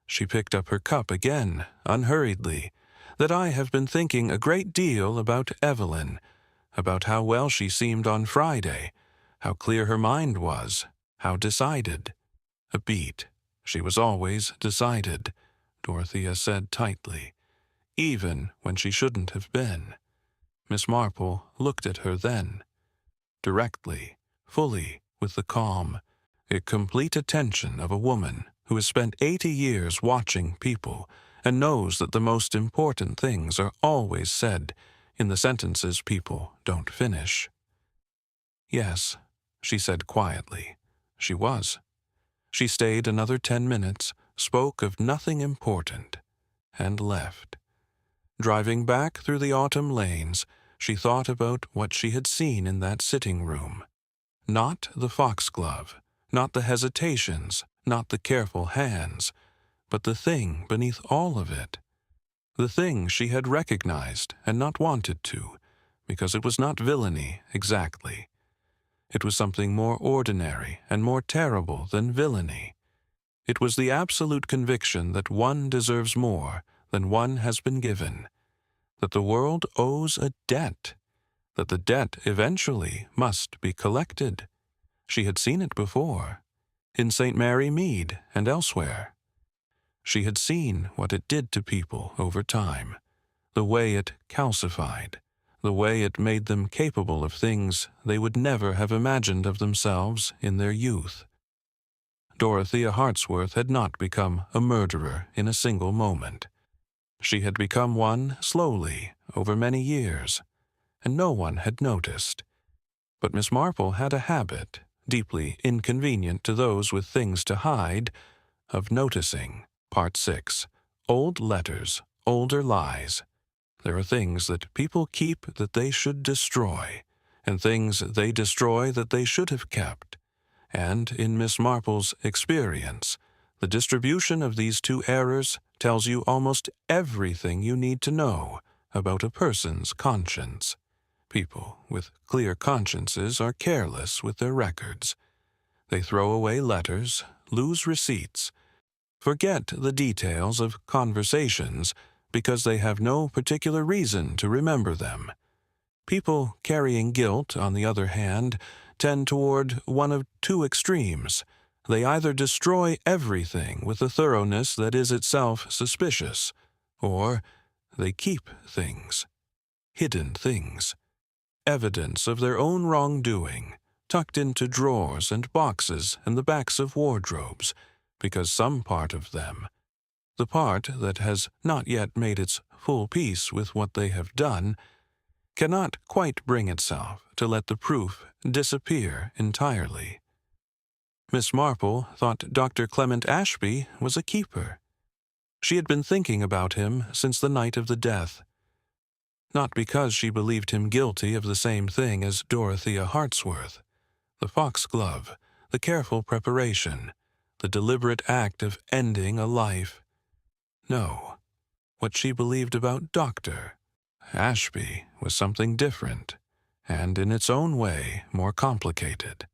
she picked up her cup again, unhurriedly, "that I have been thinking a great deal about Evelyn, about how well she seemed on Friday, how clear her mind was, how decided." "A beat. She was always decided," Dorothea said tightly, "even when she shouldn't have been." Miss Marple looked at her then, directly, fully, with the calm, complete attention of a woman who has spent 80 years watching people and knows that the most important things are always said in the sentences people don't finish. "Yes," she said quietly. She was. She stayed another 10 minutes, spoke of nothing important, and left. Driving back through the autumn lanes, she thought about what she had seen in that sitting room. Not the foxglove, not the hesitations, not the careful hands, but the thing beneath all of it. The thing she had recognized and not wanted to, because it was not villainy exactly. It was something more ordinary and more terrible than villainy. It was the absolute conviction that one deserves more than one has been given, that the world owes a debt, that the debt eventually must be collected. She had seen it before, in St. Mary Mead and elsewhere. She had seen what it did to people over time, the way it calcified, the way it made them capable of things they would never have imagined of themselves in their youth. Dorothea Hartsworth had not become a murderer in a single moment. She had become one slowly, over many years, and no one had noticed. But Miss Marple had a habit, deeply inconvenient to those with things to hide, of noticing. Part 6. Old Letters, Older Lies. There are things that people keep that they should destroy, and things they destroy that they should have kept. And in Miss Marple's experience, the distribution of these two errors tells you almost everything you need to know about a person's conscience. People with clear consciences are careless with their records. They throw away letters, lose receipts, forget the details of conversations because they have no particular reason to remember them. People carrying guilt, on the other hand, tend toward one of two extremes. They either destroy everything with a thoroughness that is itself suspicious, or they keep things, hidden things, evidence of their own wrongdoing, tucked into drawers and boxes and the backs of wardrobes, because some part of them, the part that has not yet made its full peace with what they have done, cannot quite bring itself to let the proof disappear entirely. Miss Marple thought Dr. Clement Ashby was a keeper. She had been thinking about him since the night of the death, not because she believed him guilty of the same thing as Dorothea Hartsworth, the foxglove, the careful preparation, the deliberate act of ending a life. No, what she believed about Dr. Ashby was something different, and in its own way more complicated.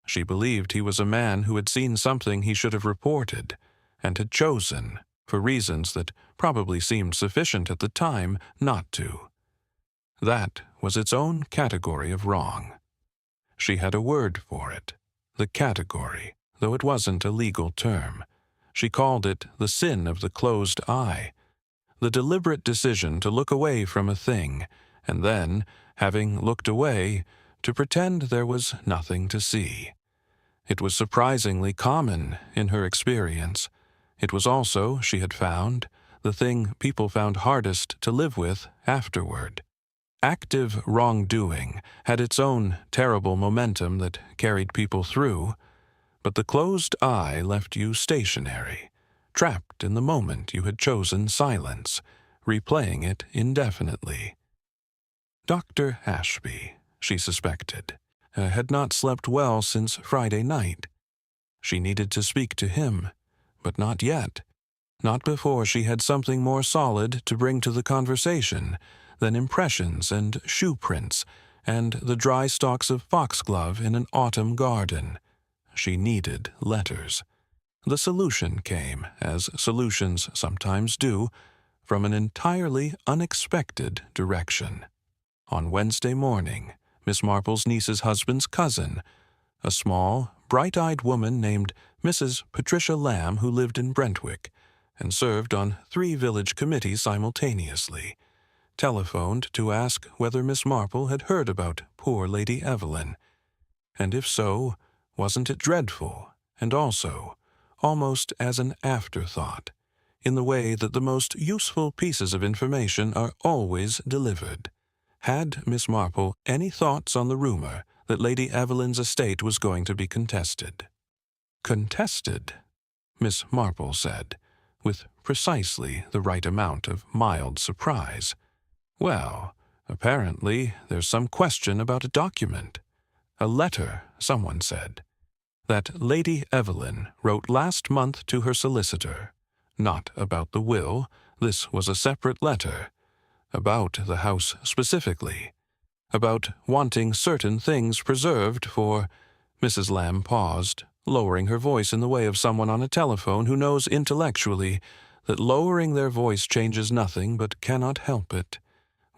She believed he was a man who had seen something he should have reported, and had chosen, for reasons that probably seemed sufficient at the time, not to. That was its own category of wrong. She had a word for it, the category, though it wasn't a legal term. She called it the sin of the closed eye, the deliberate decision to look away from a thing, and then, having looked away, to pretend there was nothing to see. It was surprisingly common in her experience. It was also, she had found, the thing people found hardest to live with afterward. Active wrongdoing had its own terrible momentum that carried people through, but the closed eye left you stationary, trapped in the moment you had chosen silence, replaying it indefinitely. Dr. Ashby, she suspected, had not slept well since Friday night. She needed to speak to him, but not yet, not before she had something more solid to bring to the conversation than impressions and shoe prints and the dry stalks of foxglove in an autumn garden. She needed letters. The solution came, as solutions sometimes do, from an entirely unexpected direction. On Wednesday morning, Miss Marple's niece's husband's cousin, a small, bright-eyed woman named Mrs. Patricia Lamb, who lived in Brentwick and served on 3 village committees simultaneously, telephoned to ask whether Miss Marple had heard about poor Lady Evelyn, and if so, wasn't it dreadful, and also, almost as an afterthought, in the way that the most useful pieces of information are always delivered. Had Miss Marple any thoughts on the rumor that Lady Evelyn's estate was going to be contested? Contested, Miss Marple said, with precisely the right amount of mild surprise. Well, apparently there's some question about a document. A letter, someone said, that Lady Evelyn wrote last month to her solicitor. Not about the will, this was a separate letter. About the house specifically. About wanting certain things preserved for— Mrs. Lamb paused, lowering her voice in the way of someone on a telephone who knows intellectually that lowering their voice changes nothing but cannot help it.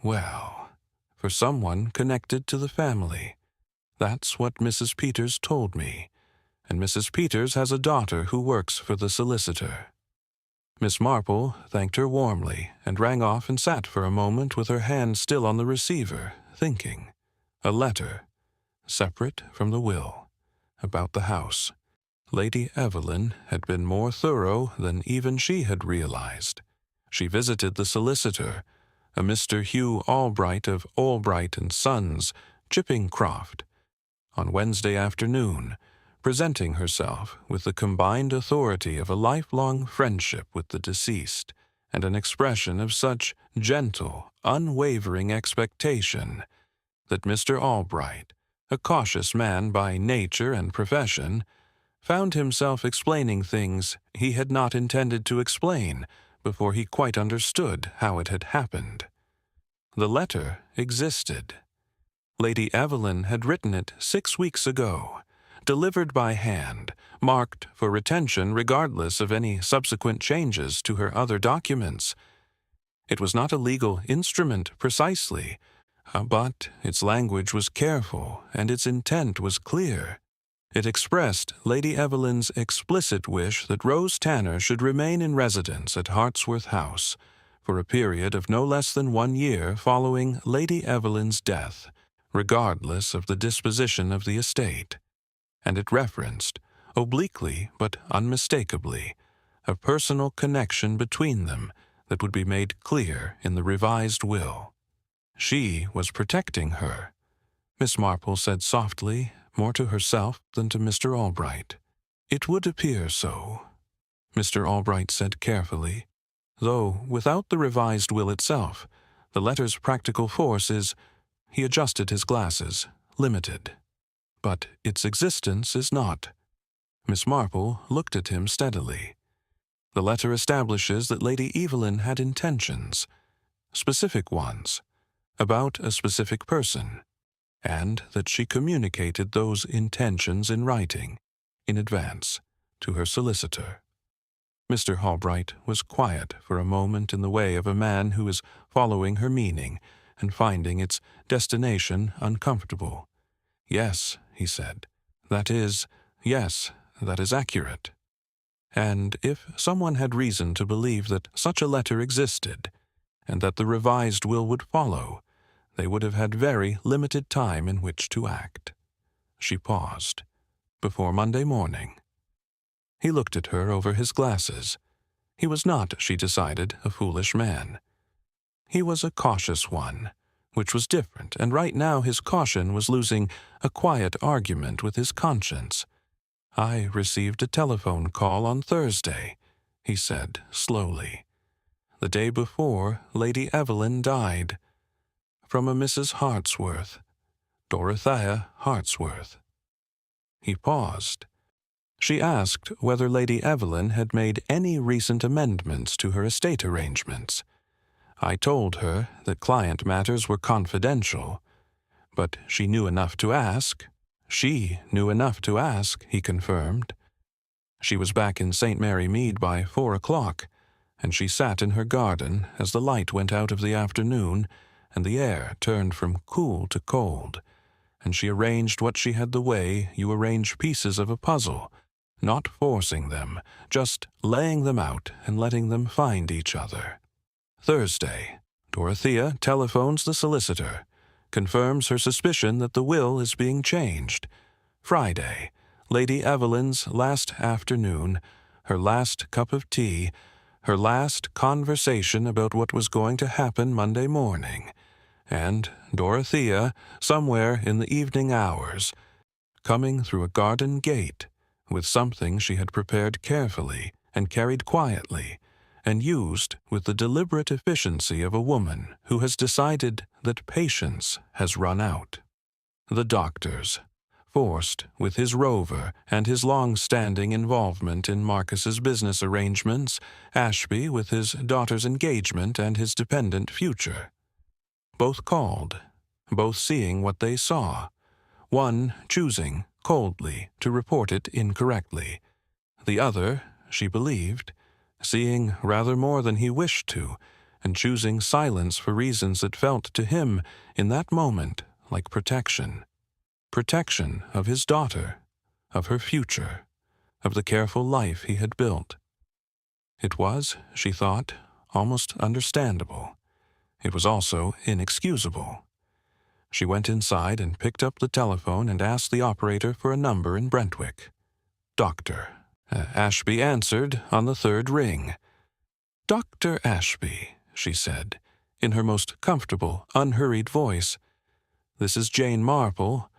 Well, for someone connected to the family. That's what Mrs. Peters told me, and Mrs. Peters has a daughter who works for the solicitor. Miss Marple thanked her warmly and rang off and sat for a moment with her hand still on the receiver, thinking. A letter, separate from the will, about the house. Lady Evelyn had been more thorough than even she had realized. She visited the solicitor, a Mr. Hugh Albright of Albright and Sons, Chippingcroft, on Wednesday afternoon, presenting herself with the combined authority of a lifelong friendship with the deceased and an expression of such gentle, unwavering expectation that Mr. Albright, a cautious man by nature and profession, found himself explaining things he had not intended to explain before he quite understood how it had happened. The letter existed. Lady Evelyn had written it 6 weeks ago, delivered by hand, marked for retention regardless of any subsequent changes to her other documents. It was not a legal instrument precisely, but its language was careful and its intent was clear. It expressed Lady Evelyn's explicit wish that Rose Tanner should remain in residence at Hartsworth House for a period of no less than 1 year following Lady Evelyn's death, regardless of the disposition of the estate. And it referenced, obliquely but unmistakably, a personal connection between them that would be made clear in the revised will. She was protecting her, Miss Marple said softly, more to herself than to Mr. Albright. It would appear so, Mr. Albright said carefully, though without the revised will itself, the letter's practical force is, he adjusted his glasses, limited. But its existence is not. Miss Marple looked at him steadily. The letter establishes that Lady Evelyn had intentions, specific ones, about a specific person, and that she communicated those intentions in writing, in advance, to her solicitor. Mr. Albright was quiet for a moment in the way of a man who is following her meaning and finding its destination uncomfortable. Yes, he said, that is accurate. And if someone had reason to believe that such a letter existed, and that the revised will would follow, they would have had very limited time in which to act. She paused. Before Monday morning. He looked at her over his glasses. He was not, she decided, a foolish man. He was a cautious one, which was different, and right now his caution was losing a quiet argument with his conscience. I received a telephone call on Thursday, he said slowly. The day before, Lady Evelyn died. From a Mrs. Hartsworth, Dorothea Hartsworth. He paused. She asked whether Lady Evelyn had made any recent amendments to her estate arrangements. I told her that client matters were confidential, but she knew enough to ask. She knew enough to ask, he confirmed. She was back in St. Mary Mead by 4 o'clock, and she sat in her garden as the light went out of the afternoon and the air turned from cool to cold, and she arranged what she had the way you arrange pieces of a puzzle, not forcing them, just laying them out and letting them find each other. Thursday, Dorothea telephones the solicitor, confirms her suspicion that the will is being changed. Friday, Lady Evelyn's last afternoon, her last cup of tea, her last conversation about what was going to happen Monday morning, and Dorothea, somewhere in the evening hours, coming through a garden gate with something she had prepared carefully and carried quietly, and used with the deliberate efficiency of a woman who has decided that patience has run out. The doctors, Forced with his rover and his long-standing involvement in Marcus's business arrangements, Ashby with his daughter's engagement and his dependent future. Both called, both seeing what they saw, one choosing, coldly, to report it incorrectly, the other, she believed, seeing rather more than he wished to, and choosing silence for reasons that felt to him, in that moment, like protection. Protection of his daughter, of her future, of the careful life he had built. It was, she thought, almost understandable. It was also inexcusable. She went inside and picked up the telephone and asked the operator for a number in Brentwick. Doctor. Ashby answered on the third ring. "Dr. Ashby," she said, in her most comfortable, unhurried voice. "This is Jane Marple.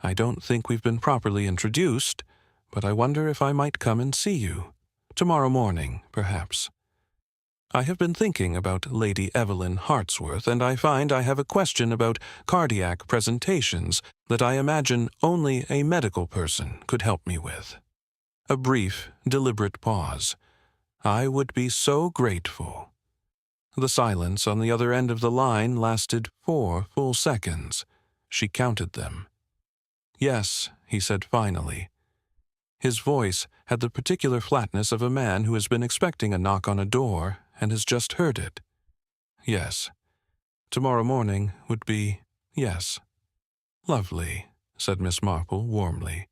I don't think we've been properly introduced, but I wonder if I might come and see you. Tomorrow morning, perhaps." I have been thinking about Lady Evelyn Hartsworth, and I find I have a question about cardiac presentations that I imagine only a medical person could help me with." A brief, deliberate pause. "I would be so grateful." The silence on the other end of the line lasted 4 full seconds. She counted them. "Yes," he said finally. His voice had the particular flatness of a man who has been expecting a knock on a door and has just heard it. "Yes. Tomorrow morning would be yes." "Lovely," said Miss Marple warmly.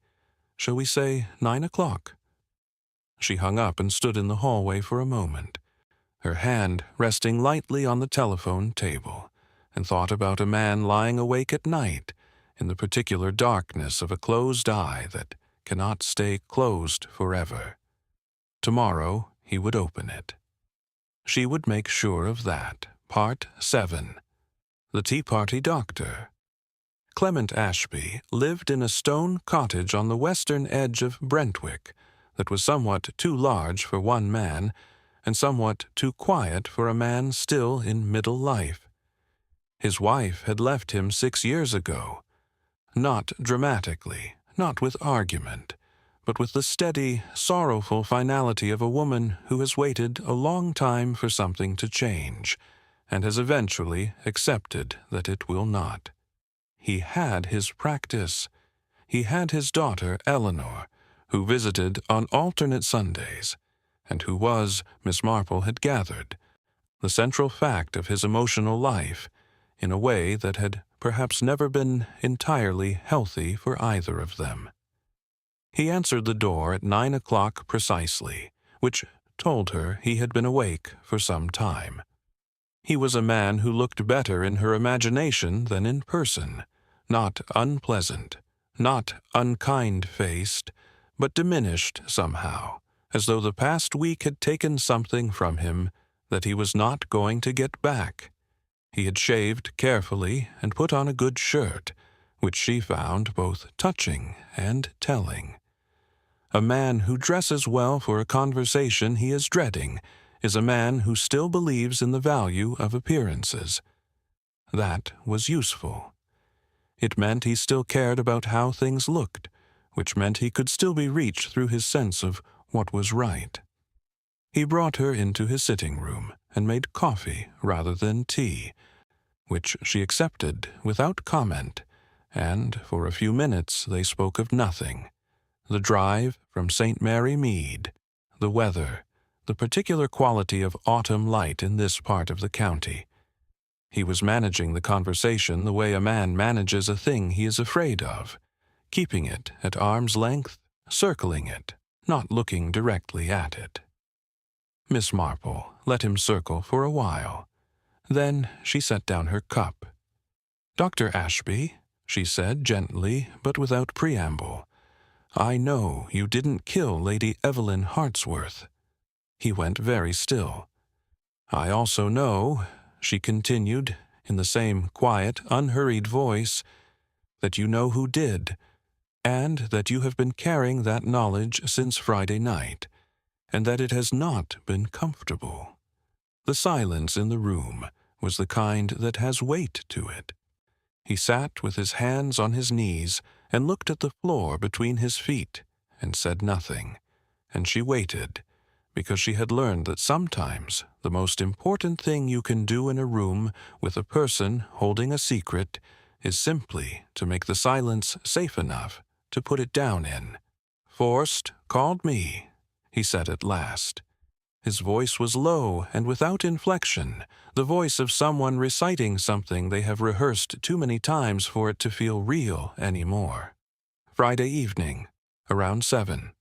"Shall we say 9 o'clock?" She hung up and stood in the hallway for a moment, her hand resting lightly on the telephone table, and thought about a man lying awake at night in the particular darkness of a closed eye that cannot stay closed forever. Tomorrow he would open it. She would make sure of that. Part 7. The Tea Party Doctor. Clement Ashby lived in a stone cottage on the western edge of Brentwick that was somewhat too large for one man and somewhat too quiet for a man still in middle life. His wife had left him 6 years ago, not dramatically, not with argument, but with the steady, sorrowful finality of a woman who has waited a long time for something to change, and has eventually accepted that it will not. He had his practice. He had his daughter, Eleanor, who visited on alternate Sundays, and who was, Miss Marple had gathered, the central fact of his emotional life, in a way that had perhaps never been entirely healthy for either of them. He answered the door at 9 o'clock precisely, which told her he had been awake for some time. He was a man who looked better in her imagination than in person, not unpleasant, not unkind-faced, but diminished somehow, as though the past week had taken something from him that he was not going to get back. He had shaved carefully and put on a good shirt, which she found both touching and telling. A man who dresses well for a conversation he is dreading is a man who still believes in the value of appearances. That was useful. It meant he still cared about how things looked, which meant he could still be reached through his sense of what was right. He brought her into his sitting room and made coffee rather than tea, which she accepted without comment, and for a few minutes they spoke of nothing. The drive from St. Mary Mead, the weather, the particular quality of autumn light in this part of the county. He was managing the conversation the way a man manages a thing he is afraid of, keeping it at arm's length, circling it, not looking directly at it. Miss Marple let him circle for a while. Then she set down her cup. "Dr. Ashby," she said gently but without preamble, "I know you didn't kill Lady Evelyn Hartsworth." He went very still. "I also know," she continued, in the same quiet, unhurried voice, "that you know who did, and that you have been carrying that knowledge since Friday night, and that it has not been comfortable." The silence in the room was the kind that has weight to it. He sat with his hands on his knees and looked at the floor between his feet and said nothing, and she waited, because she had learned that sometimes the most important thing you can do in a room with a person holding a secret is simply to make the silence safe enough to put it down in. "Forrest called me," he said at last. His voice was low and without inflection, the voice of someone reciting something they have rehearsed too many times for it to feel real anymore. "Friday evening, around 7.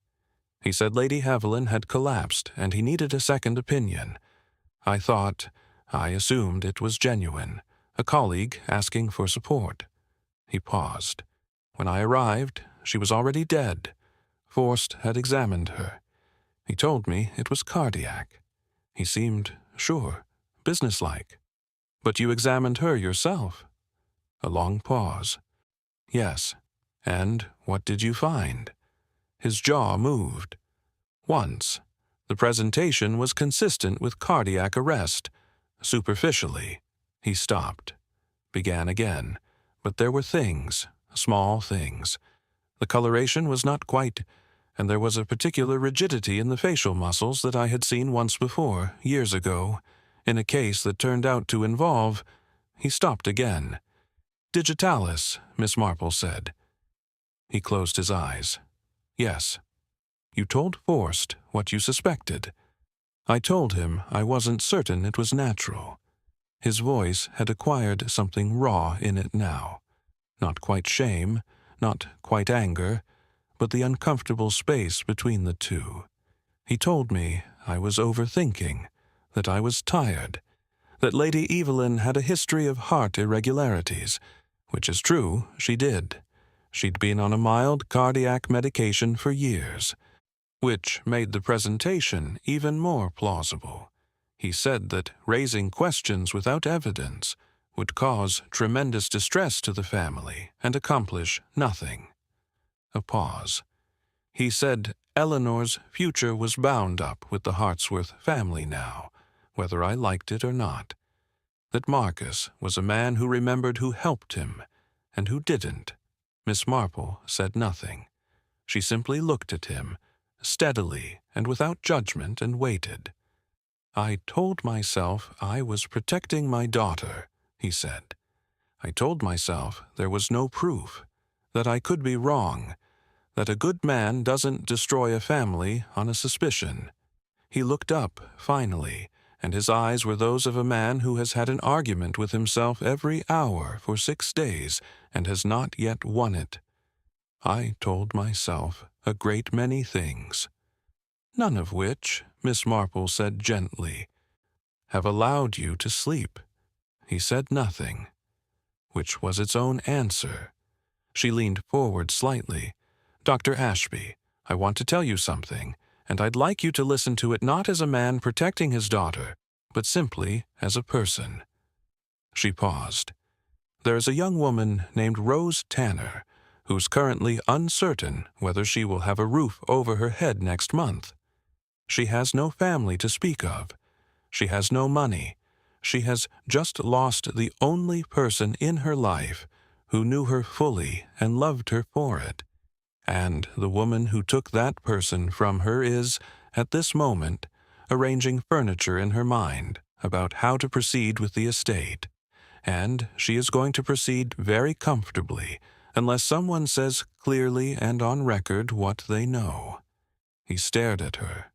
He said Lady Evelyn had collapsed and he needed a second opinion. I assumed it was genuine, a colleague asking for support." He paused. "When I arrived, she was already dead. Forrest had examined her. He told me it was cardiac. He seemed sure, businesslike. But you examined her yourself?" A long pause. "Yes. And what did you find?" His jaw moved. "Once. The presentation was consistent with cardiac arrest. Superficially, he stopped, began again, but there were things, small things. The coloration was not quite, and there was a particular rigidity in the facial muscles that I had seen once before, years ago, in a case that turned out to involve— He stopped again. "Digitalis," Miss Marple said. He closed his eyes. "Yes. You told Forst what you suspected." I told him I wasn't certain it was natural. His voice had acquired something raw in it now. Not quite shame, not quite anger, but the uncomfortable space between the two. He told me I was overthinking, that I was tired, that Lady Evelyn had a history of heart irregularities, which is true, she did. She'd been on a mild cardiac medication for years, which made the presentation even more plausible. He said that raising questions without evidence would cause tremendous distress to the family and accomplish nothing. A pause. He said Eleanor's future was bound up with the Hartsworth family now, whether I liked it or not. That Marcus was a man who remembered who helped him and who didn't. Miss Marple said nothing. She simply looked at him, steadily and without judgment, and waited. "I told myself I was protecting my daughter," he said. "I told myself there was no proof, that I could be wrong, that a good man doesn't destroy a family on a suspicion." He looked up, finally, and his eyes were those of a man who has had an argument with himself every hour for 6 days and has not yet won it. "I told myself a great many things, none of which," Miss Marple said gently, "have allowed you to sleep." He said nothing, which was its own answer. She leaned forward slightly. "Dr. Ashby, I want to tell you something, and I'd like you to listen to it not as a man protecting his daughter, but simply as a person." She paused. "There is a young woman named Rose Tanner, who's currently uncertain whether she will have a roof over her head next month. She has no family to speak of. She has no money. She has just lost the only person in her life who knew her fully and loved her for it. And the woman who took that person from her is, at this moment, arranging furniture in her mind about how to proceed with the estate. And she is going to proceed very comfortably, unless someone says clearly and on record what they know." He stared at her.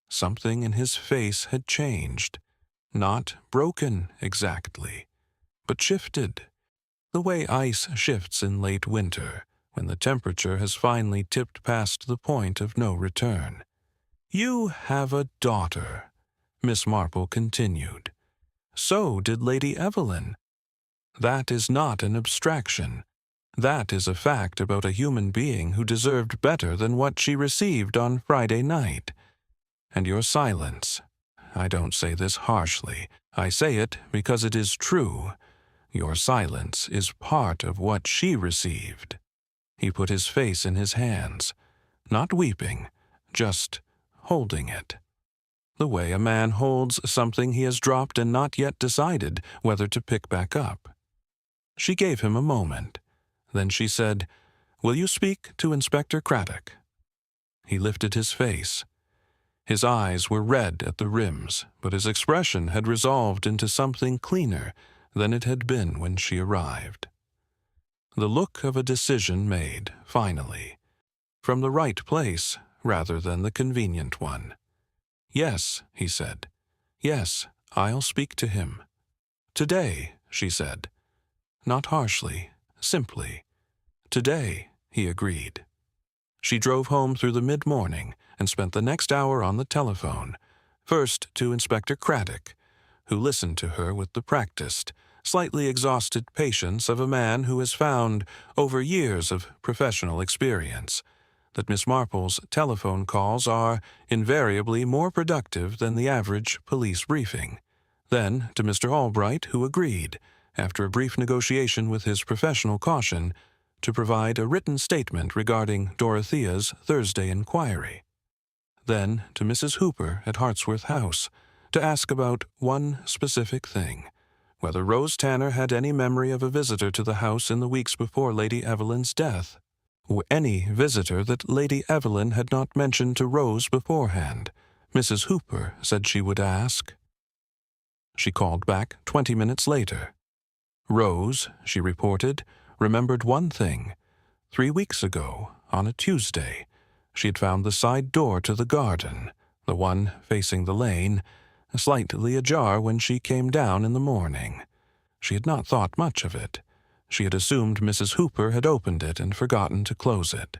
Something in his face had changed. Not broken exactly, but shifted. The way ice shifts in late winter, when the temperature has finally tipped past the point of no return. "You have a daughter," Miss Marple continued. "So did Lady Evelyn. That is not an abstraction. That is a fact about a human being who deserved better than what she received on Friday night. And your silence, I don't say this harshly, I say it because it is true, your silence is part of what she received." He put his face in his hands, not weeping, just holding it. The way a man holds something he has dropped and not yet decided whether to pick back up. She gave him a moment. Then she said, "Will you speak to Inspector Craddock?" He lifted his face. His eyes were red at the rims, but his expression had resolved into something cleaner than it had been when she arrived. The look of a decision made, finally, from the right place rather than the convenient one. "Yes," he said. "Yes, I'll speak to him." "Today," she said. Not harshly, simply. "Today," he agreed. She drove home through the mid-morning and spent the next hour on the telephone, first to Inspector Craddock, who listened to her with the practiced, slightly exhausted patience of a man who has found, over years of professional experience, that Miss Marple's telephone calls are invariably more productive than the average police briefing. Then to Mr. Albright, who agreed, after a brief negotiation with his professional caution, to provide a written statement regarding Dorothea's Thursday inquiry. then to Mrs. Hooper at Hartsworth House, to ask about one specific thing, whether Rose Tanner had any memory of a visitor to the house in the weeks before Lady Evelyn's death, or any visitor that Lady Evelyn had not mentioned to Rose beforehand. Mrs. Hooper said she would ask. She called back 20 minutes later. Rose, she reported, remembered one thing. 3 weeks ago, on a Tuesday, she had found the side door to the garden, the one facing the lane, slightly ajar when she came down in the morning. She had not thought much of it. She had assumed Mrs. Hooper had opened it and forgotten to close it.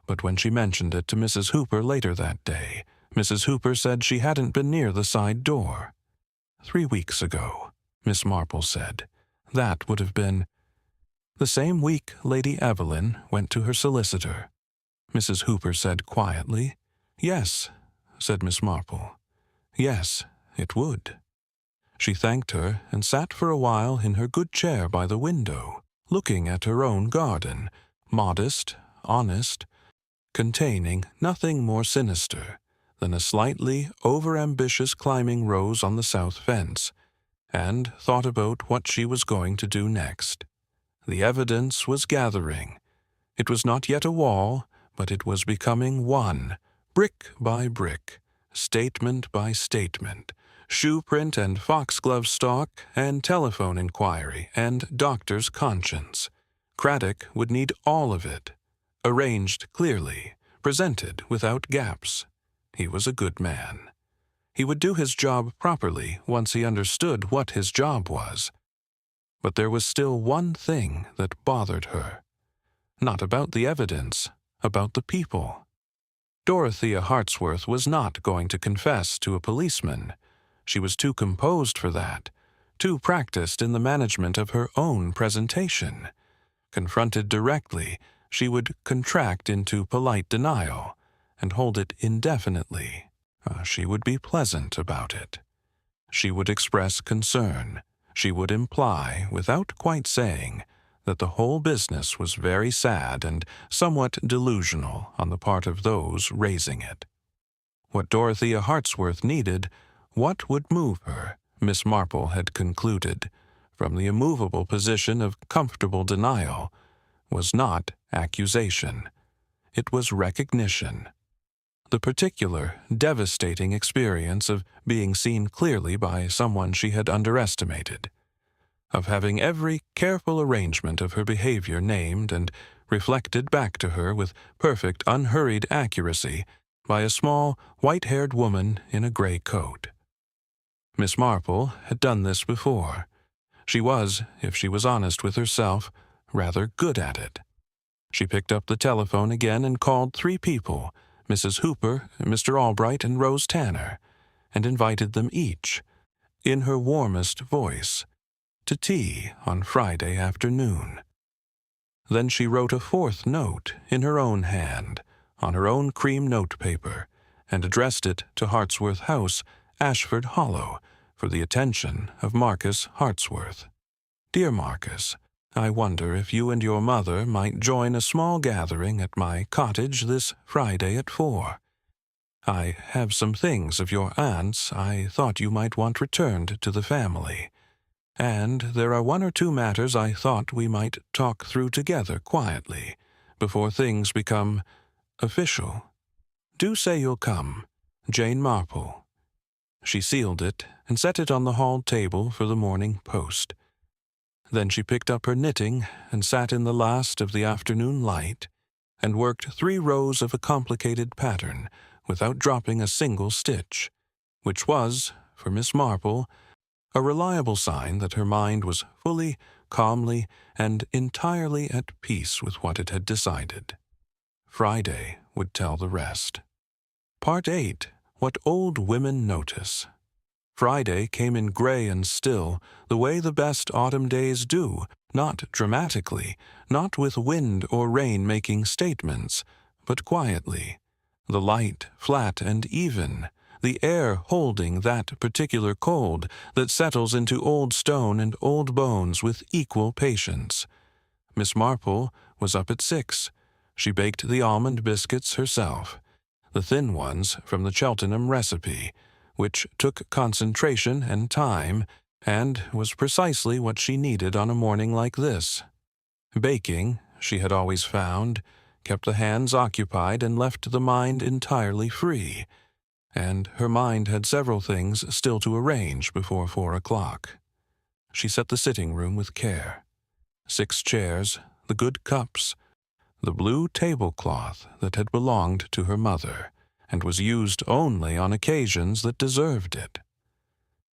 But when she mentioned it to Mrs. Hooper later that day, Mrs. Hooper said she hadn't been near the side door. 3 weeks ago, Miss Marple said. That would have been the same week Lady Evelyn went to her solicitor. Mrs. Hooper said quietly. Yes, said Miss Marple. Yes, it would. She thanked her and sat for a while in her good chair by the window, looking at her own garden, modest, honest, containing nothing more sinister than a slightly over-ambitious climbing rose on the south fence, and thought about what she was going to do next. The evidence was gathering. It was not yet a wall, but it was becoming one, brick by brick, statement by statement, shoe print and foxglove stalk and telephone inquiry and doctor's conscience. Craddock would need all of it, arranged clearly, presented without gaps. He was a good man. He would do his job properly once he understood what his job was. But there was still one thing that bothered her. Not about the evidence, about the people. Dorothea Hartsworth was not going to confess to a policeman. She was too composed for that, too practiced in the management of her own presentation. Confronted directly, she would contract into polite denial and hold it indefinitely. She would be pleasant about it. She would express concern. She would imply, without quite saying, that the whole business was very sad and somewhat delusional on the part of those raising it. What Dorothea Hartsworth needed, what would move her, Miss Marple had concluded, from the immovable position of comfortable denial, was not accusation. It was recognition. The particular, devastating experience of being seen clearly by someone she had underestimated, of having every careful arrangement of her behavior named and reflected back to her with perfect unhurried accuracy by a small, white-haired woman in a gray coat. Miss Marple had done this before. She was, if she was honest with herself, rather good at it. She picked up the telephone again and called 3 people, Mrs. Hooper, Mr. Albright, and Rose Tanner, and invited them each, in her warmest voice, to tea on Friday afternoon. Then she wrote a 4th note in her own hand, on her own cream notepaper, and addressed it to Hartsworth House, Ashford Hollow, for the attention of Marcus Hartsworth. Dear Marcus, I wonder if you and your mother might join a small gathering at my cottage this Friday at 4. I have some things of your aunt's I thought you might want returned to the family, and there are 1 or 2 matters I thought we might talk through together quietly, before things become official. Do say you'll come. Jane Marple. She sealed it and set it on the hall table for the morning post. Then she picked up her knitting and sat in the last of the afternoon light and worked 3 rows of a complicated pattern without dropping a single stitch, which was, for Miss Marple, a reliable sign that her mind was fully, calmly, and entirely at peace with what it had decided. Friday would tell the rest. Part 8. What Old Women Notice. Friday came in gray and still, the way the best autumn days do, not dramatically, not with wind or rain making statements, but quietly. The light, flat and even, the air holding that particular cold that settles into old stone and old bones with equal patience. Miss Marple was up at 6. She baked the almond biscuits herself. the thin ones from the Cheltenham recipe, which took concentration and time, and was precisely what she needed on a morning like this. Baking, she had always found, kept the hands occupied and left the mind entirely free, and her mind had several things still to arrange before 4 o'clock. She set the sitting room with care. 6 chairs, the good cups, the blue tablecloth that had belonged to her mother, and was used only on occasions that deserved it.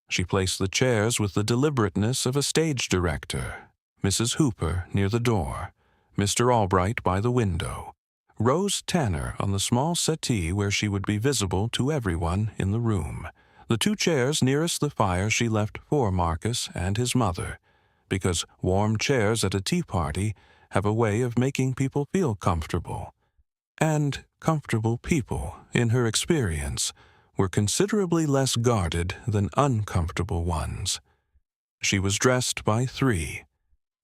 She placed the chairs with the deliberateness of a stage director, Mrs. Hooper near the door, Mr. Albright by the window, Rose Tanner on the small settee where she would be visible to everyone in the room. The 2 chairs nearest the fire she left for Marcus and his mother, because warm chairs at a tea party have a way of making people feel comfortable. And comfortable people, in her experience, were considerably less guarded than uncomfortable ones. She was dressed by 3.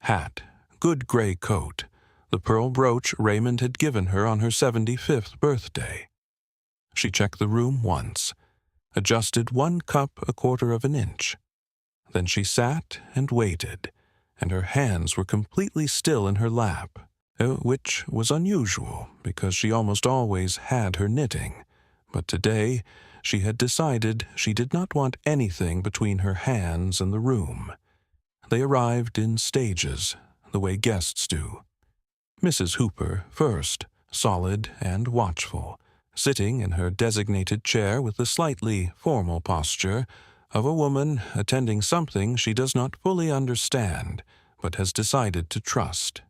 Hat, good gray coat, the pearl brooch Raymond had given her on her 75th birthday. She checked the room once, adjusted 1 cup 1/4 of an inch. Then she sat and waited, and her hands were completely still in her lap, which was unusual because she almost always had her knitting, but today she had decided she did not want anything between her hands and the room. They arrived in stages, the way guests do. Mrs. Hooper first, solid and watchful, sitting in her designated chair with the slightly formal posture of a woman attending something she does not fully understand, but has decided to trust.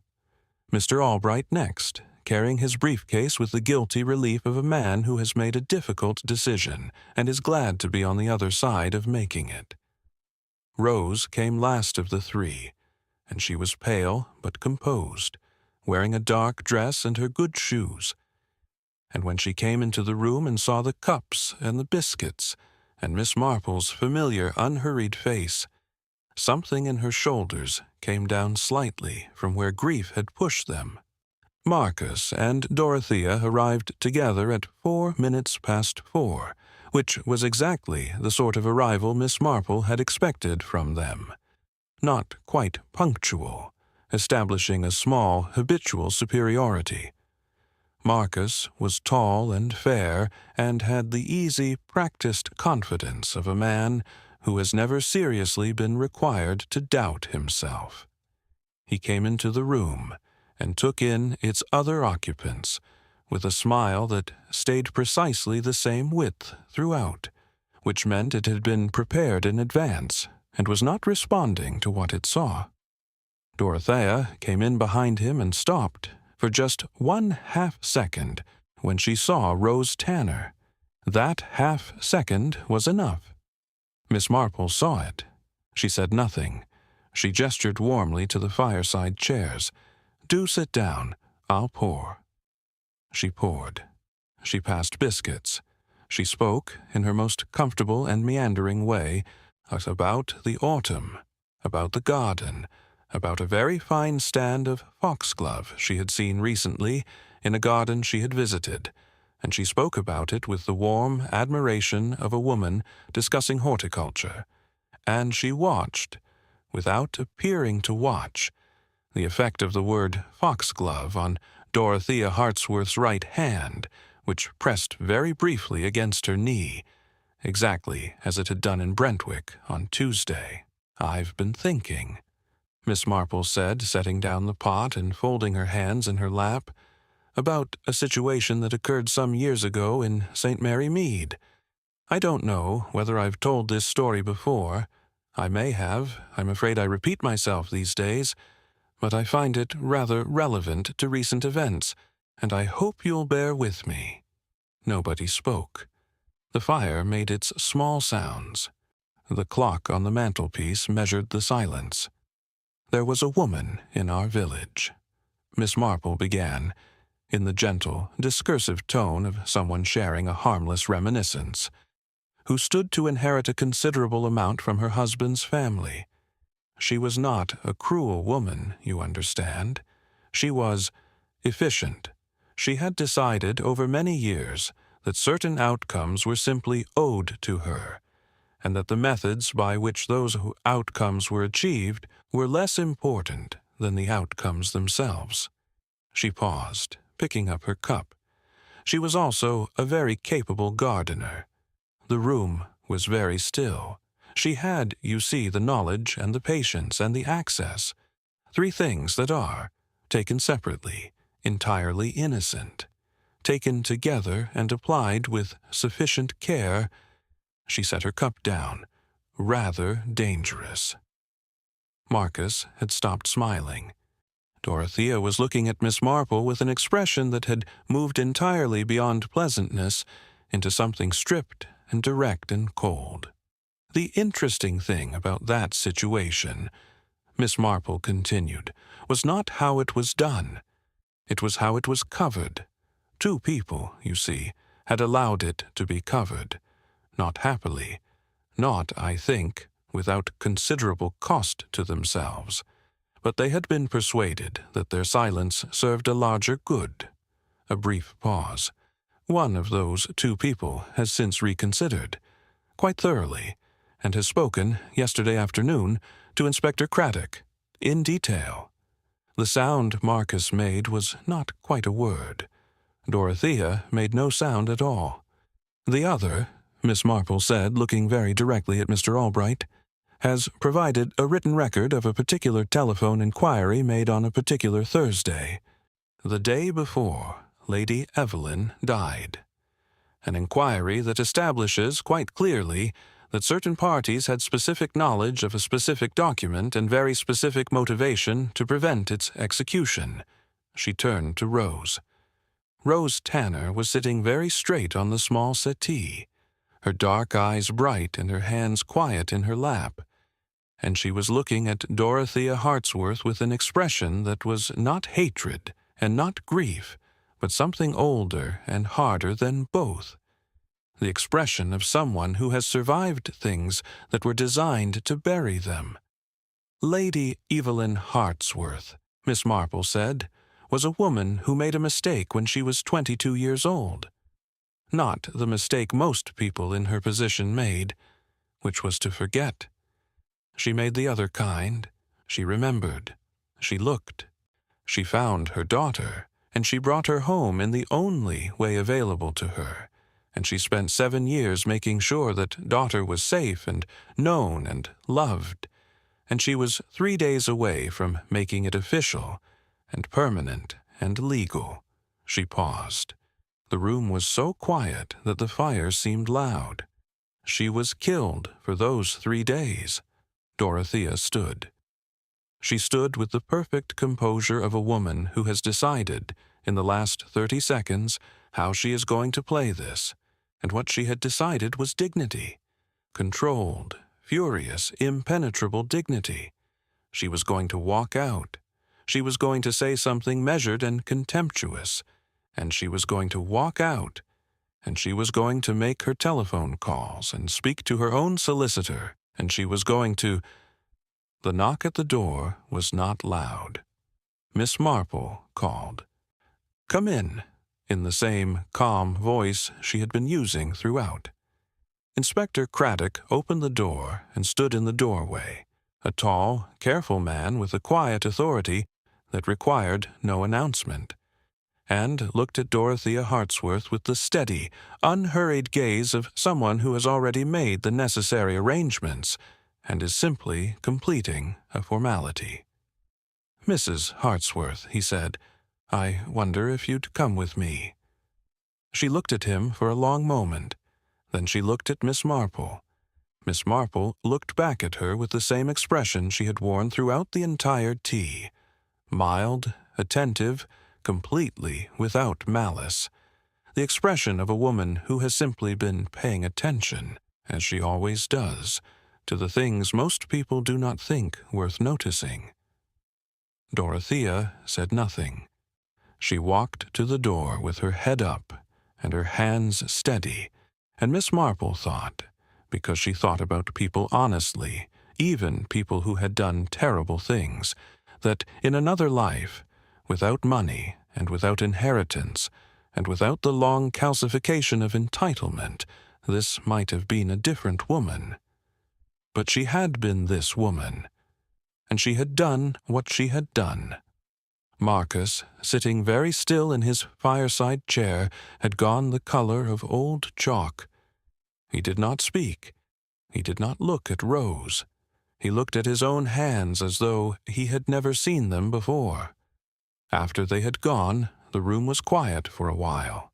Mr. Albright next, carrying his briefcase with the guilty relief of a man who has made a difficult decision and is glad to be on the other side of making it. Rose came last of the 3, and she was pale but composed, wearing a dark dress and her good shoes. And when she came into the room and saw the cups and the biscuits, and Miss Marple's familiar unhurried face, something in her shoulders came down slightly from where grief had pushed them. Marcus and Dorothea arrived together at 4 minutes past 4, which was exactly the sort of arrival Miss Marple had expected from them. Not quite punctual, establishing a small habitual superiority. Marcus was tall and fair, and had the easy, practiced confidence of a man who has never seriously been required to doubt himself. He came into the room and took in its other occupants with a smile that stayed precisely the same width throughout, which meant it had been prepared in advance and was not responding to what it saw. Dorothea came in behind him and stopped for just 1/2 second when she saw Rose Tanner. That 1/2 second was enough. Miss Marple saw it. She said nothing. She gestured warmly to the fireside chairs. "Do sit down. I'll pour." She poured. She passed biscuits. She spoke, in her most comfortable and meandering way, about the autumn, about the garden, about a very fine stand of foxglove she had seen recently in a garden she had visited, and she spoke about it with the warm admiration of a woman discussing horticulture, and she watched, without appearing to watch, the effect of the word foxglove on Dorothea Hartsworth's right hand, which pressed very briefly against her knee, exactly as it had done in Brentwick on Tuesday. "I've been thinking," Miss Marple said, setting down the pot and folding her hands in her lap, "about a situation that occurred some years ago in St. Mary Mead. I don't know whether I've told this story before. I may have. I'm afraid I repeat myself these days, but I find it rather relevant to recent events, and I hope you'll bear with me." Nobody spoke. The fire made its small sounds. The clock on the mantelpiece measured the silence. "There was a woman in our village," Miss Marple began, in the gentle, discursive tone of someone sharing a harmless reminiscence, "who stood to inherit a considerable amount from her husband's family. She was not a cruel woman, you understand. She was efficient. She had decided over many years that certain outcomes were simply owed to her, and that the methods by which those outcomes were achieved were less important than the outcomes themselves. She paused, picking up her cup. She was also a very capable gardener. The room was very still. She had, you see, the knowledge and the patience and the access, 3 things that are, taken separately, entirely innocent. Taken together and applied with sufficient care, she set her cup down, rather dangerous. Marcus had stopped smiling. Dorothea was looking at Miss Marple with an expression that had moved entirely beyond pleasantness into something stripped and direct and cold. The interesting thing about that situation, Miss Marple continued, was not how it was done. It was how it was covered. 2 people, you see, had allowed it to be covered. Not happily. Not, I think, without considerable cost to themselves. But they had been persuaded that their silence served a larger good. A brief pause. One of those 2 people has since reconsidered, quite thoroughly, and has spoken, yesterday afternoon, to Inspector Craddock, in detail. The sound Marcus made was not quite a word. Dorothea made no sound at all. The other, Miss Marple said, looking very directly at Mr. Albright, has provided a written record of a particular telephone inquiry made on a particular Thursday, the day before Lady Evelyn died. An inquiry that establishes quite clearly that certain parties had specific knowledge of a specific document and very specific motivation to prevent its execution. She turned to Rose. Rose Tanner was sitting very straight on the small settee, her dark eyes bright and her hands quiet in her lap, and she was looking at Dorothea Hartsworth with an expression that was not hatred and not grief, but something older and harder than both. The expression of someone who has survived things that were designed to bury them. Lady Evelyn Hartsworth, Miss Marple said, was a woman who made a mistake when she was 22 years old. Not the mistake most people in her position made, which was to forget. She made the other kind. She remembered. She looked. She found her daughter, and she brought her home in the only way available to her, and she spent 7 years making sure that daughter was safe and known and loved, and she was 3 days away from making it official and permanent and legal. She paused. The room was so quiet that the fire seemed loud. She was killed for those 3 days. Dorothea stood. She stood with the perfect composure of a woman who has decided, in the last 30 seconds, how she is going to play this, and what she had decided was dignity. Controlled, furious, impenetrable dignity. She was going to walk out. She was going to say something measured and contemptuous, and she was going to walk out, and she was going to make her telephone calls and speak to her own solicitor, and she was going to— The knock at the door was not loud. Miss Marple called. "Come in the same calm voice she had been using throughout. Inspector Craddock opened the door and stood in the doorway, a tall, careful man with a quiet authority that required no announcement, and looked at Dorothea Hartsworth with the steady, unhurried gaze of someone who has already made the necessary arrangements and is simply completing a formality. "Mrs. Hartsworth," he said, "I wonder if you'd come with me." She looked at him for a long moment. Then she looked at Miss Marple. Miss Marple looked back at her with the same expression she had worn throughout the entire tea. Mild, attentive, completely without malice. The expression of a woman who has simply been paying attention, as she always does, to the things most people do not think worth noticing. Dorothea said nothing. She walked to the door with her head up and her hands steady, and Miss Marple thought, because she thought about people honestly, even people who had done terrible things, that in another life, without money and without inheritance, and without the long calcification of entitlement, this might have been a different woman. But she had been this woman, and she had done what she had done. Marcus, sitting very still in his fireside chair, had gone the color of old chalk. He did not speak. He did not look at Rose. He looked at his own hands as though he had never seen them before. After they had gone, the room was quiet for a while.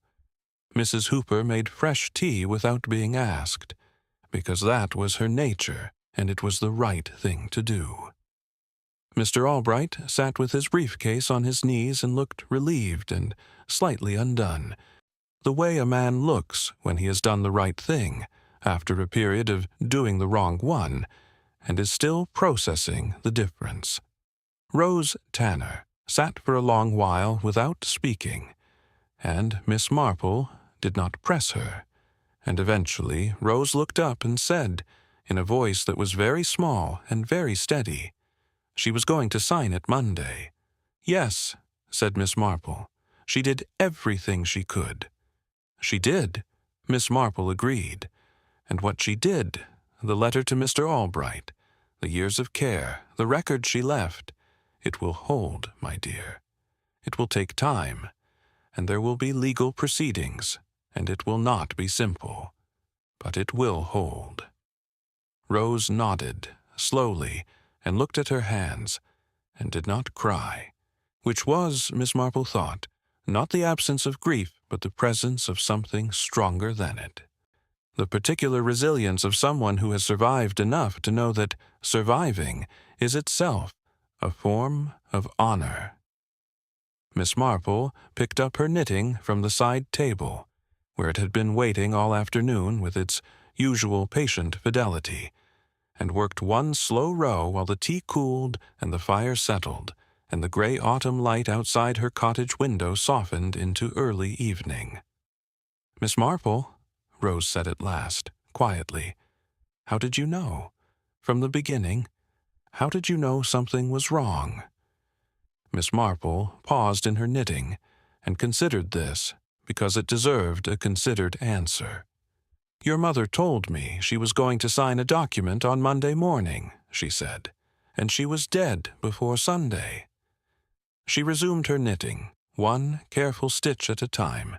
Mrs. Hooper made fresh tea without being asked, because that was her nature, and it was the right thing to do. Mr. Albright sat with his briefcase on his knees and looked relieved and slightly undone, the way a man looks when he has done the right thing, after a period of doing the wrong one, and is still processing the difference. Rose Tanner sat for a long while without speaking, and Miss Marple did not press her, and eventually Rose looked up and said, in a voice that was very small and very steady, she was going to sign it Monday. Yes, said Miss Marple. She did everything she could. She did, Miss Marple agreed. And what she did, the letter to Mr. Albright, the years of care, the record she left, it will hold, my dear. It will take time, and there will be legal proceedings, and it will not be simple, but it will hold. Rose nodded, slowly, and looked at her hands, and did not cry, which was, Miss Marple thought, not the absence of grief, but the presence of something stronger than it. The particular resilience of someone who has survived enough to know that surviving is itself a form of honor. Miss Marple picked up her knitting from the side table, where it had been waiting all afternoon with its usual patient fidelity, and worked one slow row while the tea cooled and the fire settled, and the gray autumn light outside her cottage window softened into early evening. Miss Marple, Rose said at last, quietly, how did you know? From the beginning? How did you know something was wrong? Miss Marple paused in her knitting, and considered this, because it deserved a considered answer. Your mother told me she was going to sign a document on Monday morning, she said, and she was dead before Sunday. She resumed her knitting, one careful stitch at a time,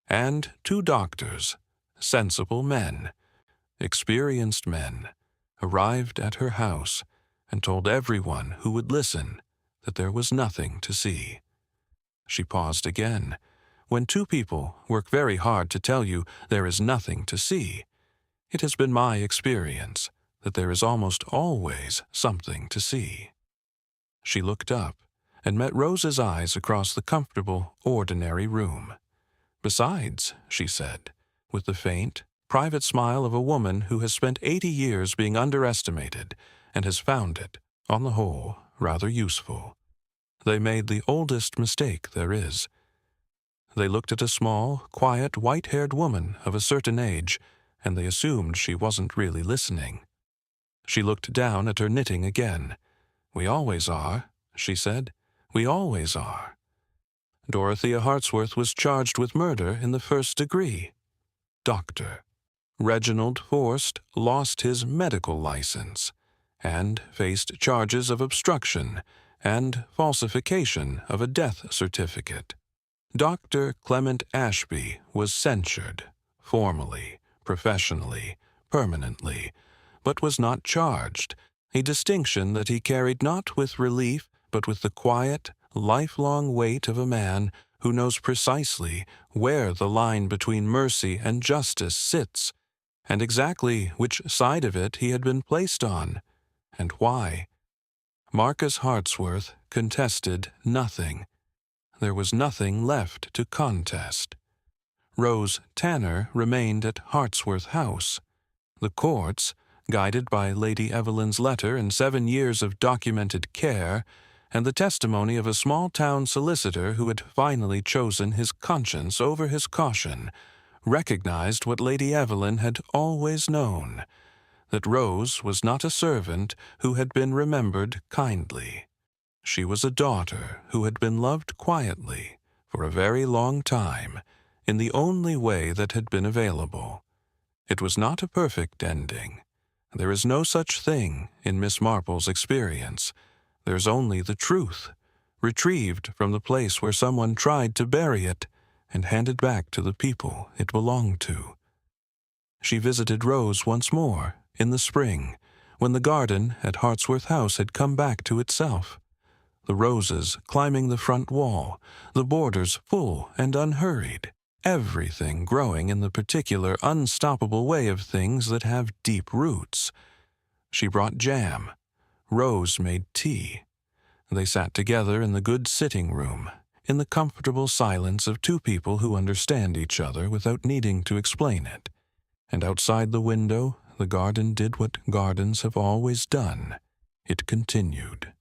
and 2 doctors, sensible men, experienced men, arrived at her house and told everyone who would listen that there was nothing to see. She paused again. When 2 people work very hard to tell you there is nothing to see, it has been my experience that there is almost always something to see. She looked up and met Rose's eyes across the comfortable, ordinary room. Besides, she said, with the faint, private smile of a woman who has spent 80 years being underestimated and has found it, on the whole, rather useful. They made the oldest mistake there is. They looked at a small, quiet, white-haired woman of a certain age, and they assumed she wasn't really listening. She looked down at her knitting again. We always are, she said. We always are. Dorothea Hartsworth was charged with murder in the 1st degree. Doctor. Reginald Forst lost his medical license and faced charges of obstruction and falsification of a death certificate. Dr. Clement Ashby was censured, formally, professionally, permanently, but was not charged, a distinction that he carried not with relief, but with the quiet, lifelong weight of a man who knows precisely where the line between mercy and justice sits, and exactly which side of it he had been placed on, and why. Marcus Hartsworth contested nothing. There was nothing left to contest. Rose Tanner remained at Hartsworth House. The courts, guided by Lady Evelyn's letter and 7 years of documented care, and the testimony of a small-town solicitor who had finally chosen his conscience over his caution, recognized what Lady Evelyn had always known, that Rose was not a servant who had been remembered kindly. She was a daughter who had been loved quietly, for a very long time, in the only way that had been available. It was not a perfect ending. There is no such thing in Miss Marple's experience. There's only the truth, retrieved from the place where someone tried to bury it and handed back to the people it belonged to. She visited Rose once more in the spring, when the garden at Hartsworth House had come back to itself. The roses climbing the front wall, the borders full and unhurried, everything growing in the particular unstoppable way of things that have deep roots. She brought jam. Rose made tea. They sat together in the good sitting room, in the comfortable silence of two people who understand each other without needing to explain it. And outside the window, the garden did what gardens have always done. It continued.